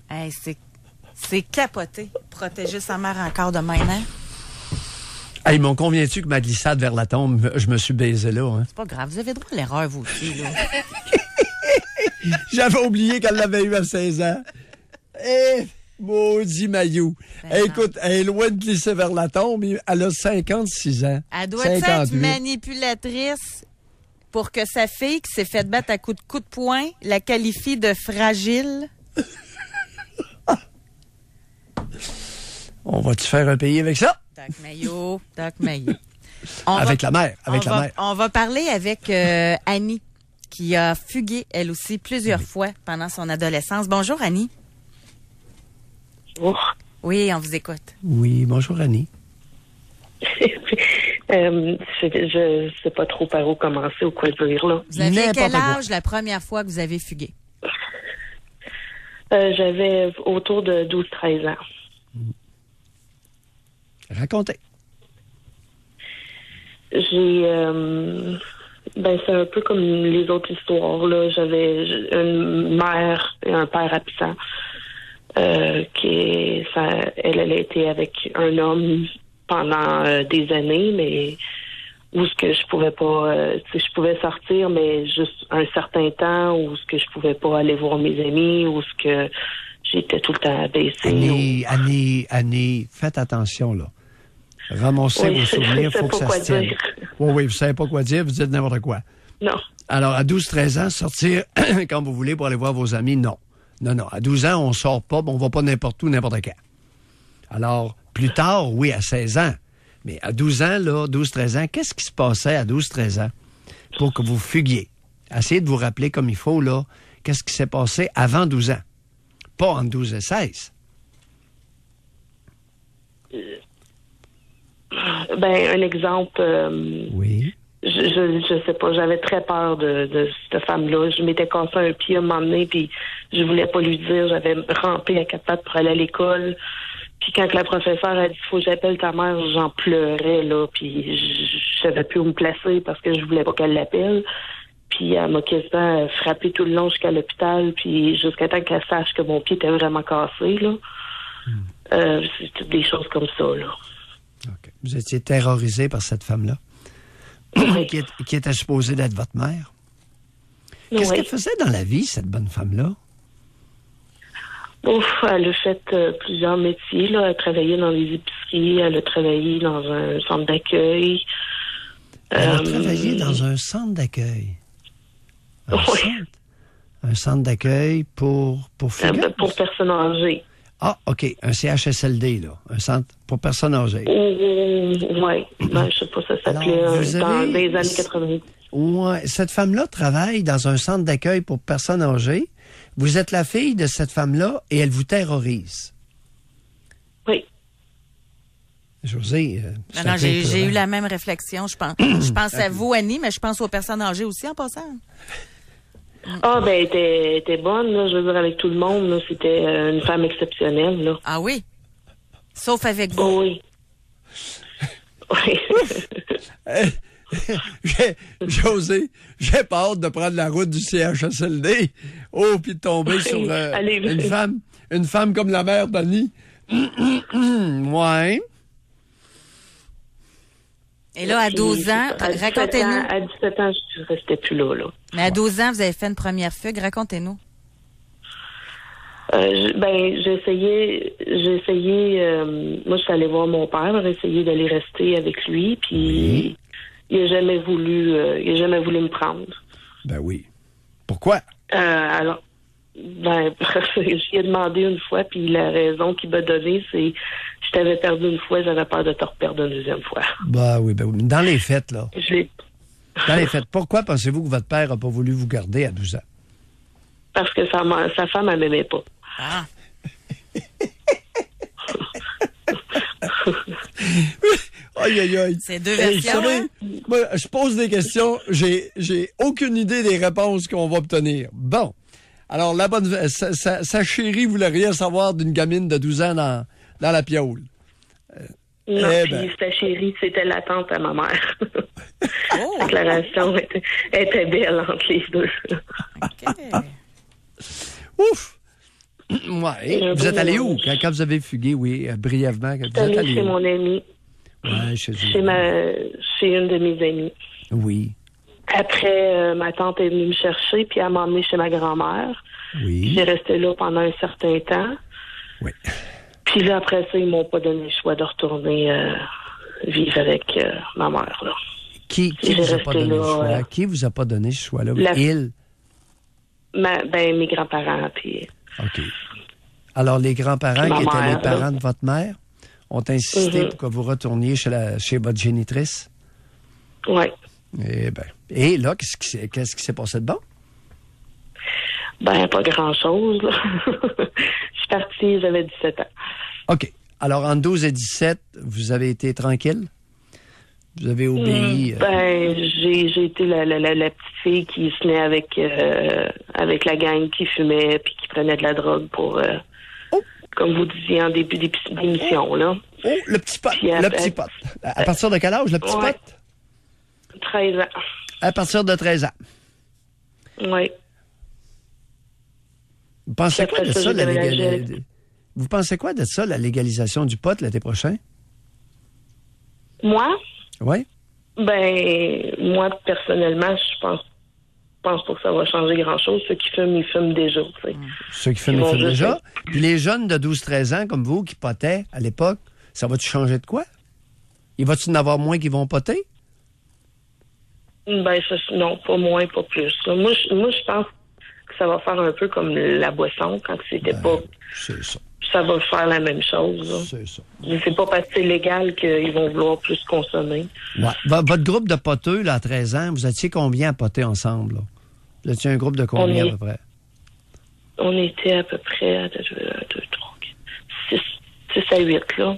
Hey, c'est capoté. Protéger sa mère encore de maintenant. Hey, m'en conviens-tu que ma glissade vers la tombe, je me suis baisé là, hein? C'est pas grave, vous avez droit à l'erreur, vous aussi, là. J'avais oublié qu'elle l'avait eu à 16 ans. Eh, maudit Maillot. Ben écoute, elle est loin de glisser vers la tombe, elle a 56 ans. Elle doit être manipulatrice pour que sa fille, qui s'est fait battre à coups de poing, la qualifie de fragile. On va-tu faire un pays avec ça? Doc Maillot. Avec la mère. On va parler avec Annie, qui a fugué, elle aussi, plusieurs fois pendant son adolescence. Bonjour, Annie. Bonjour. Oui, on vous écoute. Oui, bonjour, Annie. Je sais pas trop par où commencer ou quoi dire, là. Vous aviez quel âge la première fois que vous avez fugué? J'avais autour de 12-13 ans. Racontez. C'est un peu comme les autres histoires, là. J'avais une mère et un père absent. Elle a été avec un homme pendant des années, mais où ce que je pouvais pas, je pouvais sortir, mais juste un certain temps, où ce que je pouvais pas aller voir mes amis, où ce que j'étais tout le temps abaissée. Annie, faites attention, là. Ramassez vos souvenirs, il faut que ça se tienne. Oui, vous savez pas quoi dire, vous dites n'importe quoi. Non. Alors, à 12-13 ans, sortir quand vous voulez pour aller voir vos amis, non. Non. À 12 ans, on sort pas, on va pas n'importe où, n'importe quand. Alors, plus tard, oui, à 16 ans. Mais à 12 ans, là, 12-13 ans, qu'est-ce qui se passait à 12-13 ans pour que vous fuguiez? Essayez de vous rappeler comme il faut, là, qu'est-ce qui s'est passé avant 12 ans. Pas entre 12 et 16. Un exemple. Oui. Je sais pas, j'avais très peur de cette femme-là. Je m'étais cassé un pied à un moment donné, puis je voulais pas lui dire. J'avais rampé à 4 pattes pour aller à l'école. Puis quand la professeure a dit « faut que j'appelle ta mère », j'en pleurais, là, puis je savais plus où me placer parce que je voulais pas qu'elle l'appelle. Puis elle m'a quasiment frappé tout le long jusqu'à l'hôpital, puis jusqu'à temps qu'elle sache que mon pied était vraiment cassé, là. C'est toutes des choses comme ça, là. Okay. Vous étiez terrorisé par cette femme-là, qui était supposée d'être votre mère. Qu'est-ce qu'elle faisait dans la vie, cette bonne femme-là? Elle a fait plusieurs métiers, là. Elle a travaillé dans les épiceries, elle a travaillé dans un centre d'accueil. Elle a travaillé dans un centre d'accueil. Un centre d'accueil pour personnes âgées. Ah, OK. Un CHSLD, là. Un centre pour personnes âgées. Oui. Je sais pas, ça s'appelait dans les années 80. Oui. Cette femme-là travaille dans un centre d'accueil pour personnes âgées. Vous êtes la fille de cette femme-là et elle vous terrorise. Oui. Josée... j'ai eu la même réflexion, je pense. Je pense à vous, Annie, mais je pense aux personnes âgées aussi, en passant. Elle était bonne, là, je veux dire, avec tout le monde. Là, c'était une femme exceptionnelle. Là. Ah oui? Sauf avec vous. Oui. Josée, j'ai pas hâte de prendre la route du CHSLD. Puis de tomber sur une femme comme la mère d'Annie. Ouais. Et là, à 12 ans, racontez-nous. À 17 ans, je restais plus là. Mais à 12 ans, vous avez fait une première fugue. Racontez-nous. J'ai essayé. Moi, je suis allée voir mon père, j'ai essayé d'aller rester avec lui, puis il n'a jamais voulu me prendre. Ben oui. Pourquoi? Alors, j'y ai demandé une fois, puis la raison qu'il m'a donnée, c'est je t'avais perdu une fois, j'avais peur de te reperdre une deuxième fois. Ben oui. Dans les faits, là. Dans les faits, pourquoi pensez-vous que votre père n'a pas voulu vous garder à 12 ans? Parce que sa femme, elle m'aimait pas. Ah. Aïe. C'est deux versions. Moi, je pose des questions, j'ai aucune idée des réponses qu'on va obtenir. Bon. Alors, sa chérie voulait rien savoir d'une gamine de 12 ans dans la piaule. Non, sa chérie, c'était la tante à ma mère. La déclaration était belle entre les deux. OK. Ouf! Ouais. Vous êtes allé où? Quand vous avez fugué, brièvement. Vous êtes allé chez mon ami. Ouais, chez une de mes amies. Oui. Après, ma tante est venue me chercher, puis elle m'a emmenée chez ma grand-mère. Oui. J'ai resté là pendant un certain temps. Oui. Puis là, après ça, ils m'ont pas donné le choix de retourner vivre avec ma mère. Là. Qui vous a pas donné le choix? Qui vous a pas donné ce choix-là? Mes grands-parents, puis... OK. Alors, les grands-parents qui étaient les parents de votre mère ont insisté pour que vous retourniez chez votre génitrice? Oui. Et là, qu'est-ce qui s'est passé de bon? Pas grand-chose. Je suis partie, j'avais 17 ans. OK. Alors, entre 12 et 17, vous avez été tranquille? Vous avez obéi? J'ai été la petite fille qui se tenait avec la gang qui fumait puis qui prenait de la drogue pour, comme vous disiez en début d'émission, là. Oh, le petit pot. Le petit pot. À partir de quel âge, le petit pot? 13 ans. À partir de 13 ans? Oui. Vous pensez quoi de ça, Vous pensez quoi de ça, la légalisation du pot l'été prochain? Moi? Oui. Moi, personnellement, je pense pas que ça va changer grand-chose. Ceux qui fument, ils fument déjà. Ceux qui fument, ils fument déjà. Puis les jeunes de 12-13 ans, comme vous, qui potaient à l'époque, ça va-tu changer de quoi? Il va-tu en avoir moins qui vont poter? Non, pas moins, pas plus. Moi, je pense que ça va faire un peu comme la boisson quand c'était pas. C'est ça. Ça va faire la même chose. Là. C'est ça. C'est pas parce que c'est légal qu'ils vont vouloir plus consommer. Ouais. Votre groupe de poteux, là, à 13 ans, vous étiez combien à poter ensemble? Là? Vous étiez un groupe de combien, à peu près? On était à peu près à 6 à 8, là.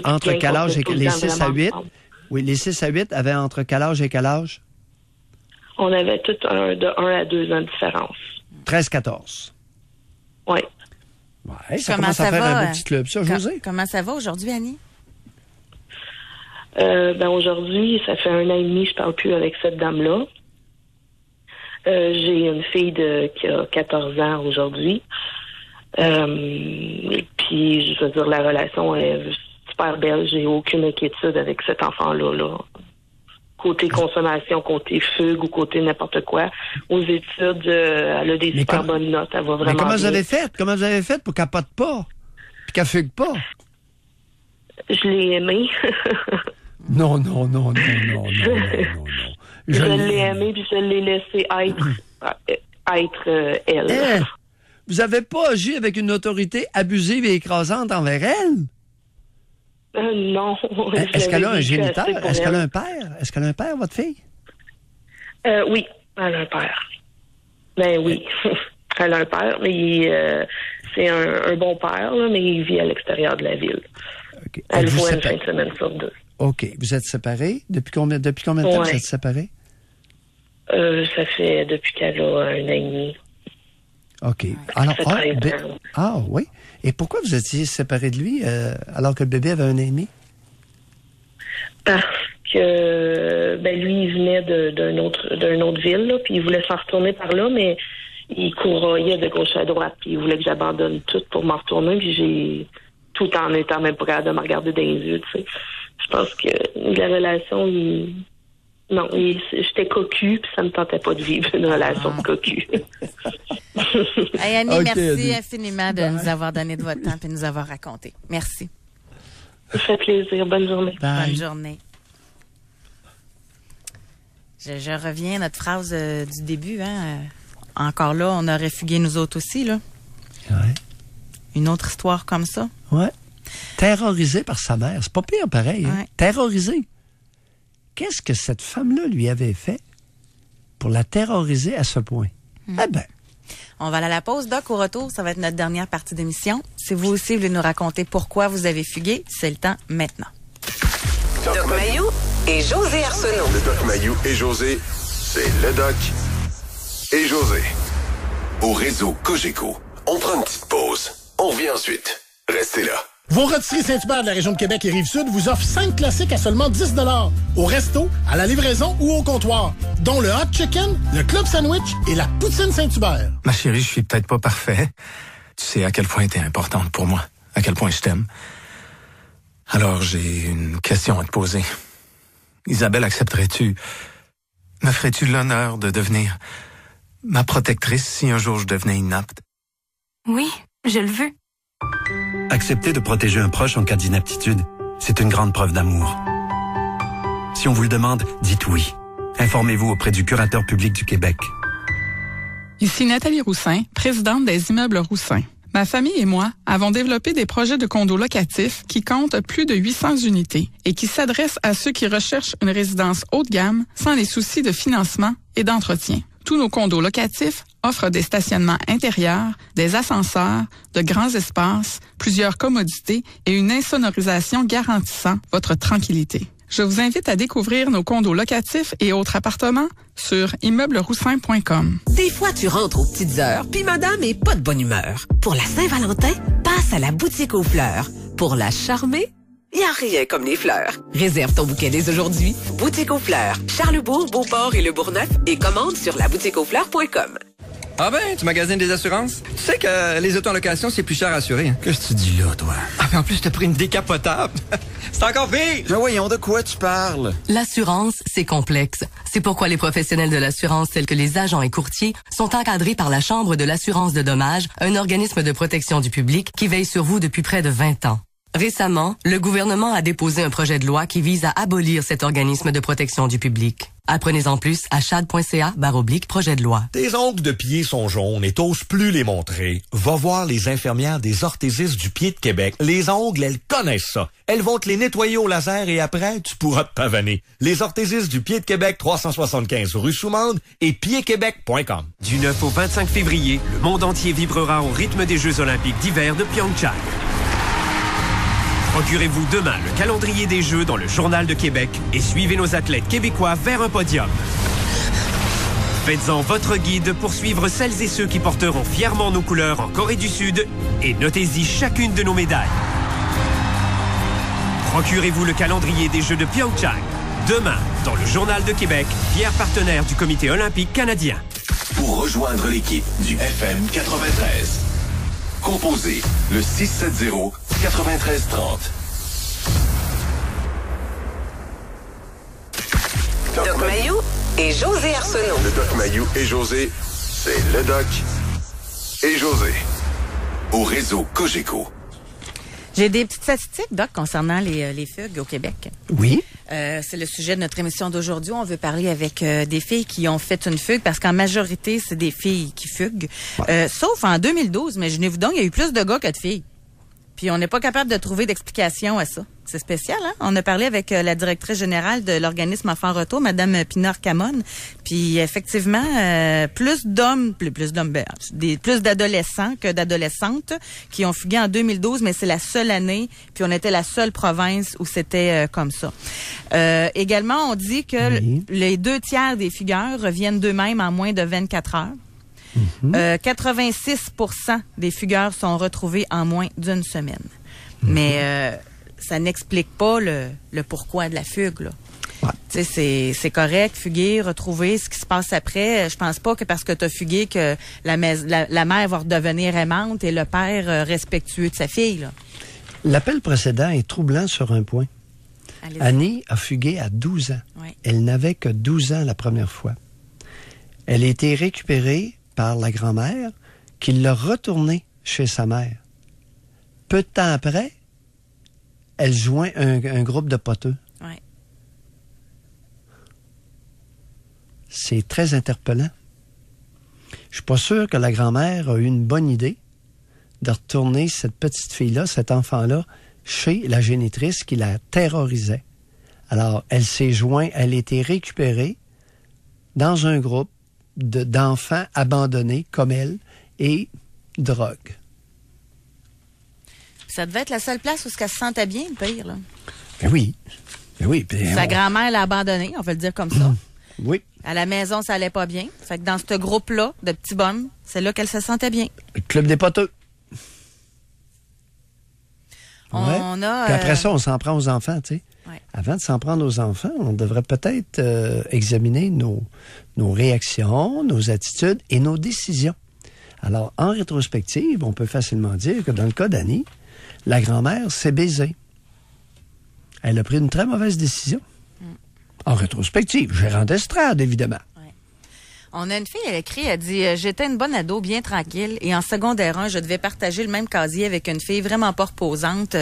Entre quel âge et les 6 à 8? Oui, les 6 à 8 avaient entre quel âge et quel âge? On avait tous de 1 à 2 ans de différence. 13-14. Oui. Ouais, ça commence à faire un beau petit club, ça, José. Comment ça va aujourd'hui, Annie? Aujourd'hui, ça fait 1 an et demi que je parle plus avec cette dame-là. J'ai une fille qui a 14 ans aujourd'hui. Puis, je veux dire, la relation est super belle. J'ai aucune inquiétude avec cet enfant-là. Là. Côté consommation, côté fugue ou côté n'importe quoi. Aux études, elle a des super bonnes notes. Elle va vraiment. Mais comment bien. vous avez fait? Comment vous avez fait pour qu'elle pote pas? Puis qu'elle fugue pas? Je l'ai aimée. Non. Je l'ai aimée puis je l'ai laissé être elle. Vous avez pas agi avec une autorité abusive et écrasante envers elle? Non. Est-ce qu'elle a un géniteur? Est-ce qu'elle a un père? Est-ce qu'elle a un père, votre fille? Oui, elle a un père. Ben oui, elle a un père, mais c'est un bon père, là, mais il vit à l'extérieur de la ville. Okay. Elle voit une fin de semaine sur 2. OK. Vous êtes séparés? Depuis combien de temps vous êtes séparés? Ça fait depuis qu'elle a 1 an et demi. OK. Alors, oui. Et pourquoi vous étiez séparés de lui alors que le bébé avait 1 an et demi? Parce que lui, il venait d'une autre ville, là, puis il voulait s'en retourner par là, mais il courroyait de gauche à droite, puis il voulait que j'abandonne tout pour m'en retourner, puis j'ai tout en étant même pas capable de me regarder dans les yeux, tu sais. Je pense que la relation, j'étais cocu, puis ça me tentait pas de vivre une relation de cocu. Hey Annie, merci infiniment de nous avoir donné de votre temps et de nous avoir raconté. Merci. Ça fait plaisir. Bonne journée. Bonne journée. Je reviens à notre phrase du début. Encore là, on aurait fugué nous autres aussi, là. Ouais. Une autre histoire comme ça. Ouais. Terrorisé par sa mère. C'est pas pire pareil. Hein? Terrorisé. Qu'est-ce que cette femme-là lui avait fait pour la terroriser à ce point? Eh bien. On va aller à la pause. Doc, au retour, ça va être notre dernière partie d'émission. Si vous aussi voulez nous raconter pourquoi vous avez fugué, c'est le temps maintenant. Doc Mayou et José Arsenault. Le Doc Mayou et José, c'est le Doc et José. Au réseau Cogeco, on prend une petite pause. On revient ensuite. Restez là. Vos rôtisseries Saint-Hubert de la région de Québec et Rive-Sud vous offrent 5 classiques à seulement 10 $. Au resto, à la livraison ou au comptoir, dont le hot chicken, le club sandwich et la poutine Saint-Hubert. Ma chérie, je suis peut-être pas parfait. Tu sais à quel point t'es importante pour moi, à quel point je t'aime. Alors, j'ai une question à te poser. Isabelle, me ferais-tu l'honneur de devenir ma protectrice si un jour je devenais inapte? Oui, je le veux. Accepter de protéger un proche en cas d'inaptitude, c'est une grande preuve d'amour. Si on vous le demande, dites oui. Informez-vous auprès du curateur public du Québec. Ici Nathalie Roussin, présidente des Immeubles Roussin. Ma famille et moi avons développé des projets de condos locatifs qui comptent plus de 800 unités et qui s'adressent à ceux qui recherchent une résidence haut de gamme sans les soucis de financement et d'entretien. Tous nos condos locatifs offrent des stationnements intérieurs, des ascenseurs, de grands espaces, plusieurs commodités et une insonorisation garantissant votre tranquillité. Je vous invite à découvrir nos condos locatifs et autres appartements sur immeublesroussin.com. Des fois, tu rentres aux petites heures, puis madame est pas de bonne humeur. Pour la Saint-Valentin, passe à la boutique aux fleurs. Pour la charmer, y a rien comme les fleurs. Réserve ton bouquet dès aujourd'hui. Boutique aux fleurs. Charlesbourg, Beauport et Le Bourgneuf et commande sur laboutiqueauxfleurs.com. Ah ben, tu magasines des assurances? Tu sais que les autos en location, c'est plus cher à assurer. Hein? Qu'est-ce que tu dis là, toi? Ah ben en plus, t'as pris une décapotable. C'est encore pire! Mais voyons, de quoi tu parles? L'assurance, c'est complexe. C'est pourquoi les professionnels de l'assurance tels que les agents et courtiers sont encadrés par la Chambre de l'assurance de dommages, un organisme de protection du public qui veille sur vous depuis près de 20 ans. Récemment, le gouvernement a déposé un projet de loi qui vise à abolir cet organisme de protection du public. Apprenez-en plus à chad.ca/projet de loi. Tes ongles de pied sont jaunes et t'oses plus les montrer. Va voir les infirmières des orthésistes du pied de Québec. Les ongles, elles connaissent ça. Elles vont te les nettoyer au laser et après, tu pourras te pavaner. Les orthésistes du pied de Québec, 375 rue Soumande et piedquebec.com. Du 9 au 25 février, le monde entier vibrera au rythme des Jeux olympiques d'hiver de Pyeongchang. Procurez-vous demain le calendrier des Jeux dans le Journal de Québec et suivez nos athlètes québécois vers un podium. Faites-en votre guide pour suivre celles et ceux qui porteront fièrement nos couleurs en Corée du Sud et notez-y chacune de nos médailles. Procurez-vous le calendrier des Jeux de Pyeongchang. Demain, dans le Journal de Québec, fier partenaire du Comité olympique canadien. Pour rejoindre l'équipe du FM 93, composez le 670-9330. Doc Mayou et José Arsenault. Le Doc Mayou et José, c'est le Doc et José. Au réseau Cogeco. J'ai des petites statistiques, Doc, concernant les fugues au Québec. Oui. C'est le sujet de notre émission d'aujourd'hui. On veut parler avec des filles qui ont fait une fugue parce qu'en majorité, c'est des filles qui fuguent. Ouais. Sauf en 2012, mais imaginez-vous donc, il y a eu plus de gars que de filles. Puis on n'est pas capable de trouver d'explication à ça. C'est spécial, hein? On a parlé avec la directrice générale de l'organisme Enfants Retour, Madame Pinard-Camon. Puis effectivement, plus d'adolescents que d'adolescentes qui ont fugué en 2012, mais c'est la seule année. Puis on était la seule province où c'était comme ça. Également, on dit que les 2 tiers des fugueurs reviennent d'eux-mêmes en moins de 24 heures. 86% des fugueurs sont retrouvés en moins d'une semaine. Mais ça n'explique pas le pourquoi de la fugue, là. Ouais. Tu sais, c'est correct, fuguer, retrouver ce qui se passe après. Je pense pas que parce que tu as fugué que la mère va redevenir aimante et le père respectueux de sa fille, là. L'appel précédent est troublant sur un point. Allez-y. Annie a fugué à 12 ans. Ouais. Elle n'avait que 12 ans la première fois. Elle a été récupérée par la grand-mère qui l'a retournée chez sa mère. Peu de temps après, elle joint un groupe de poteux. Ouais. C'est très interpellant. Je suis pas sûr que la grand-mère a eu une bonne idée de retourner cette petite fille-là, cet enfant-là, chez la génitrice qui la terrorisait. Alors, elle s'est jointe, elle a été récupérée dans un groupe d'enfants abandonnés comme elle et drogue. Ça devait être la seule place où elle se sentait bien, le pire, là. Ben oui. Ben oui. Sa grand-mère l'a abandonnée, on va le dire comme ça. Oui. À la maison, ça allait pas bien. Fait que dans ce groupe-là de petits bonhommes, c'est là qu'elle se sentait bien. Le club des poteux. On a... Puis après ça, on s'en prend aux enfants, tu sais. Ouais. Avant de s'en prendre aux enfants, on devrait peut-être examiner nos réactions, nos attitudes et nos décisions. Alors, en rétrospective, on peut facilement dire que dans le cas d'Annie, la grand-mère s'est baisée. Elle a pris une très mauvaise décision. En rétrospective, gérant d'estrade, évidemment. Ouais. On a une fille, elle écrit, elle dit « J'étais une bonne ado, bien tranquille, et en secondaire 1, je devais partager le même casier avec une fille vraiment pas reposante,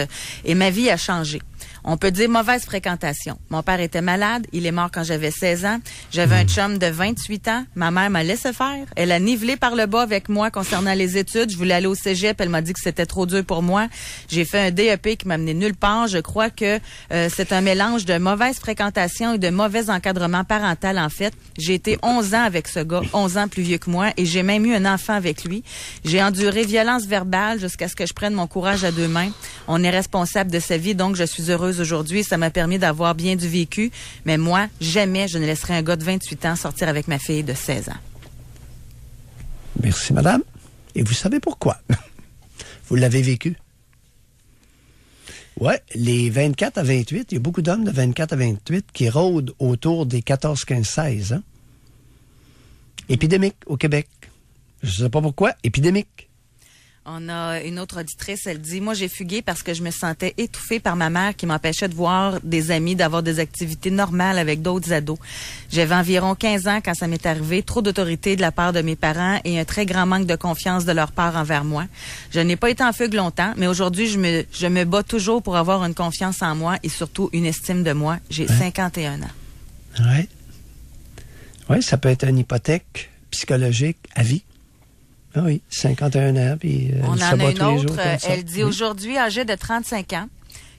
et ma vie a changé. » On peut dire mauvaise fréquentation. Mon père était malade, il est mort quand j'avais 16 ans. J'avais un chum de 28 ans. Ma mère m'a laissé faire. Elle a nivelé par le bas avec moi concernant les études. Je voulais aller au cégep. Elle m'a dit que c'était trop dur pour moi. J'ai fait un DEP qui m'a mené nulle part. Je crois que c'est un mélange de mauvaise fréquentation et de mauvais encadrement parental, en fait. J'ai été 11 ans avec ce gars, 11 ans plus vieux que moi, et j'ai même eu un enfant avec lui. J'ai enduré violence verbale jusqu'à ce que je prenne mon courage à 2 mains. On est responsable de sa vie, donc je suis heureuse aujourd'hui. Ça m'a permis d'avoir bien du vécu. Mais moi, jamais je ne laisserai un gars de 28 ans sortir avec ma fille de 16 ans. Merci, madame. Et vous savez pourquoi? Vous l'avez vécu. Ouais, les 24 à 28, il y a beaucoup d'hommes de 24 à 28 qui rôdent autour des 14, 15, 16 ans. Épidémique au Québec. Je ne sais pas pourquoi, épidémique. On a une autre auditrice, elle dit, moi j'ai fugué parce que je me sentais étouffée par ma mère qui m'empêchait de voir des amis, d'avoir des activités normales avec d'autres ados. J'avais environ 15 ans quand ça m'est arrivé, trop d'autorité de la part de mes parents et un très grand manque de confiance de leur part envers moi. Je n'ai pas été en fugue longtemps, mais aujourd'hui je me bats toujours pour avoir une confiance en moi et surtout une estime de moi. J'ai 51 ans. Oui. Oui, ça peut être une hypothèque psychologique à vie. Ah oui, 51 ans, puis on en ça a une tous les jours autre. comme ça. Elle dit, aujourd'hui, âgée de 35 ans,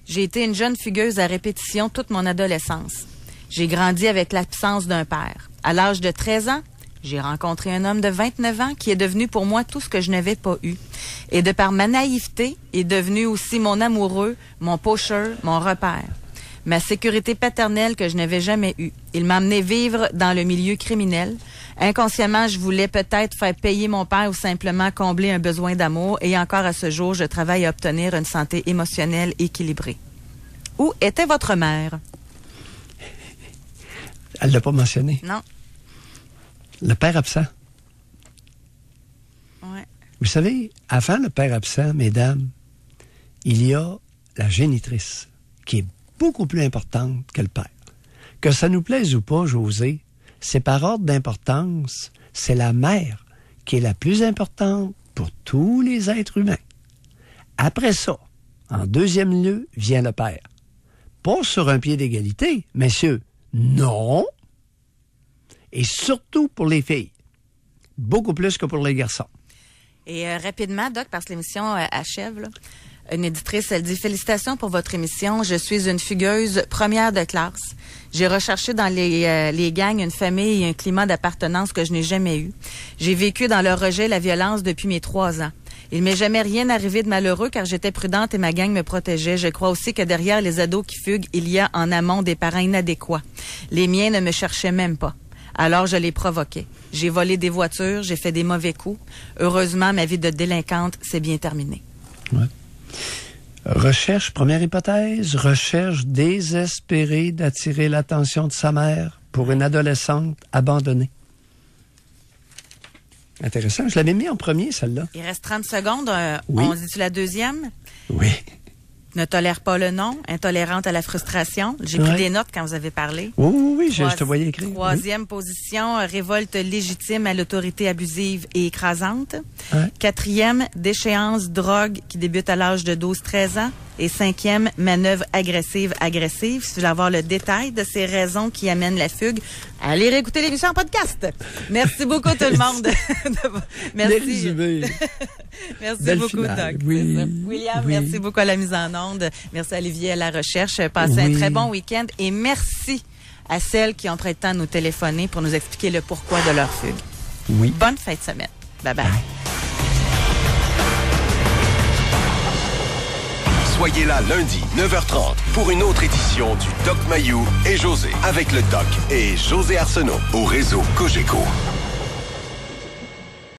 j'ai été une jeune fugueuse à répétition toute mon adolescence. J'ai grandi avec l'absence d'un père. À l'âge de 13 ans, j'ai rencontré un homme de 29 ans qui est devenu pour moi tout ce que je n'avais pas eu. Et de par ma naïveté, est devenu aussi mon amoureux, mon pusher, mon repère. Ma sécurité paternelle que je n'avais jamais eue. Il m'a amené vivre dans le milieu criminel. Inconsciemment, je voulais peut-être faire payer mon père ou simplement combler un besoin d'amour. Et encore à ce jour, je travaille à obtenir une santé émotionnelle équilibrée. Où était votre mère? Elle l'a pas mentionné. Non. Le père absent. Ouais. Vous savez, avant le père absent, mesdames, il y a la génitrice, qui est beaucoup plus importante que le père. Que ça nous plaise ou pas, José, c'est par ordre d'importance, c'est la mère qui est la plus importante pour tous les êtres humains. Après ça, en deuxième lieu, vient le père. Pas sur un pied d'égalité, messieurs, non. Et surtout pour les filles. Beaucoup plus que pour les garçons. Et rapidement, Doc, parce que l'émission achève, là. Une éditrice, elle dit « Félicitations pour votre émission. Je suis une fugueuse première de classe. J'ai recherché dans les gangs une famille et un climat d'appartenance que je n'ai jamais eu. J'ai vécu dans le rejet, la violence depuis mes 3 ans. Il m'est jamais rien arrivé de malheureux car j'étais prudente et ma gang me protégeait. Je crois aussi que derrière les ados qui fuguent, il y a en amont des parents inadéquats. Les miens ne me cherchaient même pas. Alors je les provoquais. J'ai volé des voitures, j'ai fait des mauvais coups. Heureusement, ma vie de délinquante s'est bien terminée. » Ouais. Recherche, première hypothèse, recherche désespérée d'attirer l'attention de sa mère pour une adolescente abandonnée. Intéressant. Je l'avais mis en premier, celle-là. Il reste 30 secondes. Oui. On dit-tu la deuxième? Oui. Ne tolère pas le non, intolérante à la frustration. J'ai pris des notes quand vous avez parlé. Oui, je te voyais écrire. Troisième position, révolte légitime à l'autorité abusive et écrasante. Ouais. 4e, déchéance, drogue qui débute à l'âge de 12-13 ans. Et 5e, manœuvre agressive. Si vous voulez avoir le détail de ces raisons qui amènent la fugue, allez réécouter l'émission en podcast. Merci beaucoup tout le monde. Merci. Merci Belle beaucoup, finale. Doc. Oui. William, Oui. merci beaucoup à la mise en onde. Merci à Olivier à la recherche. Passez un très bon week-end et merci à celles qui ont pris le temps de nous téléphoner pour nous expliquer le pourquoi de leur fugue. Oui. Bonne fin de semaine. Bye-bye. Soyez là lundi, 9h30, pour une autre édition du Doc Mayou et José, avec le Doc et José Arsenault, au réseau Cogeco.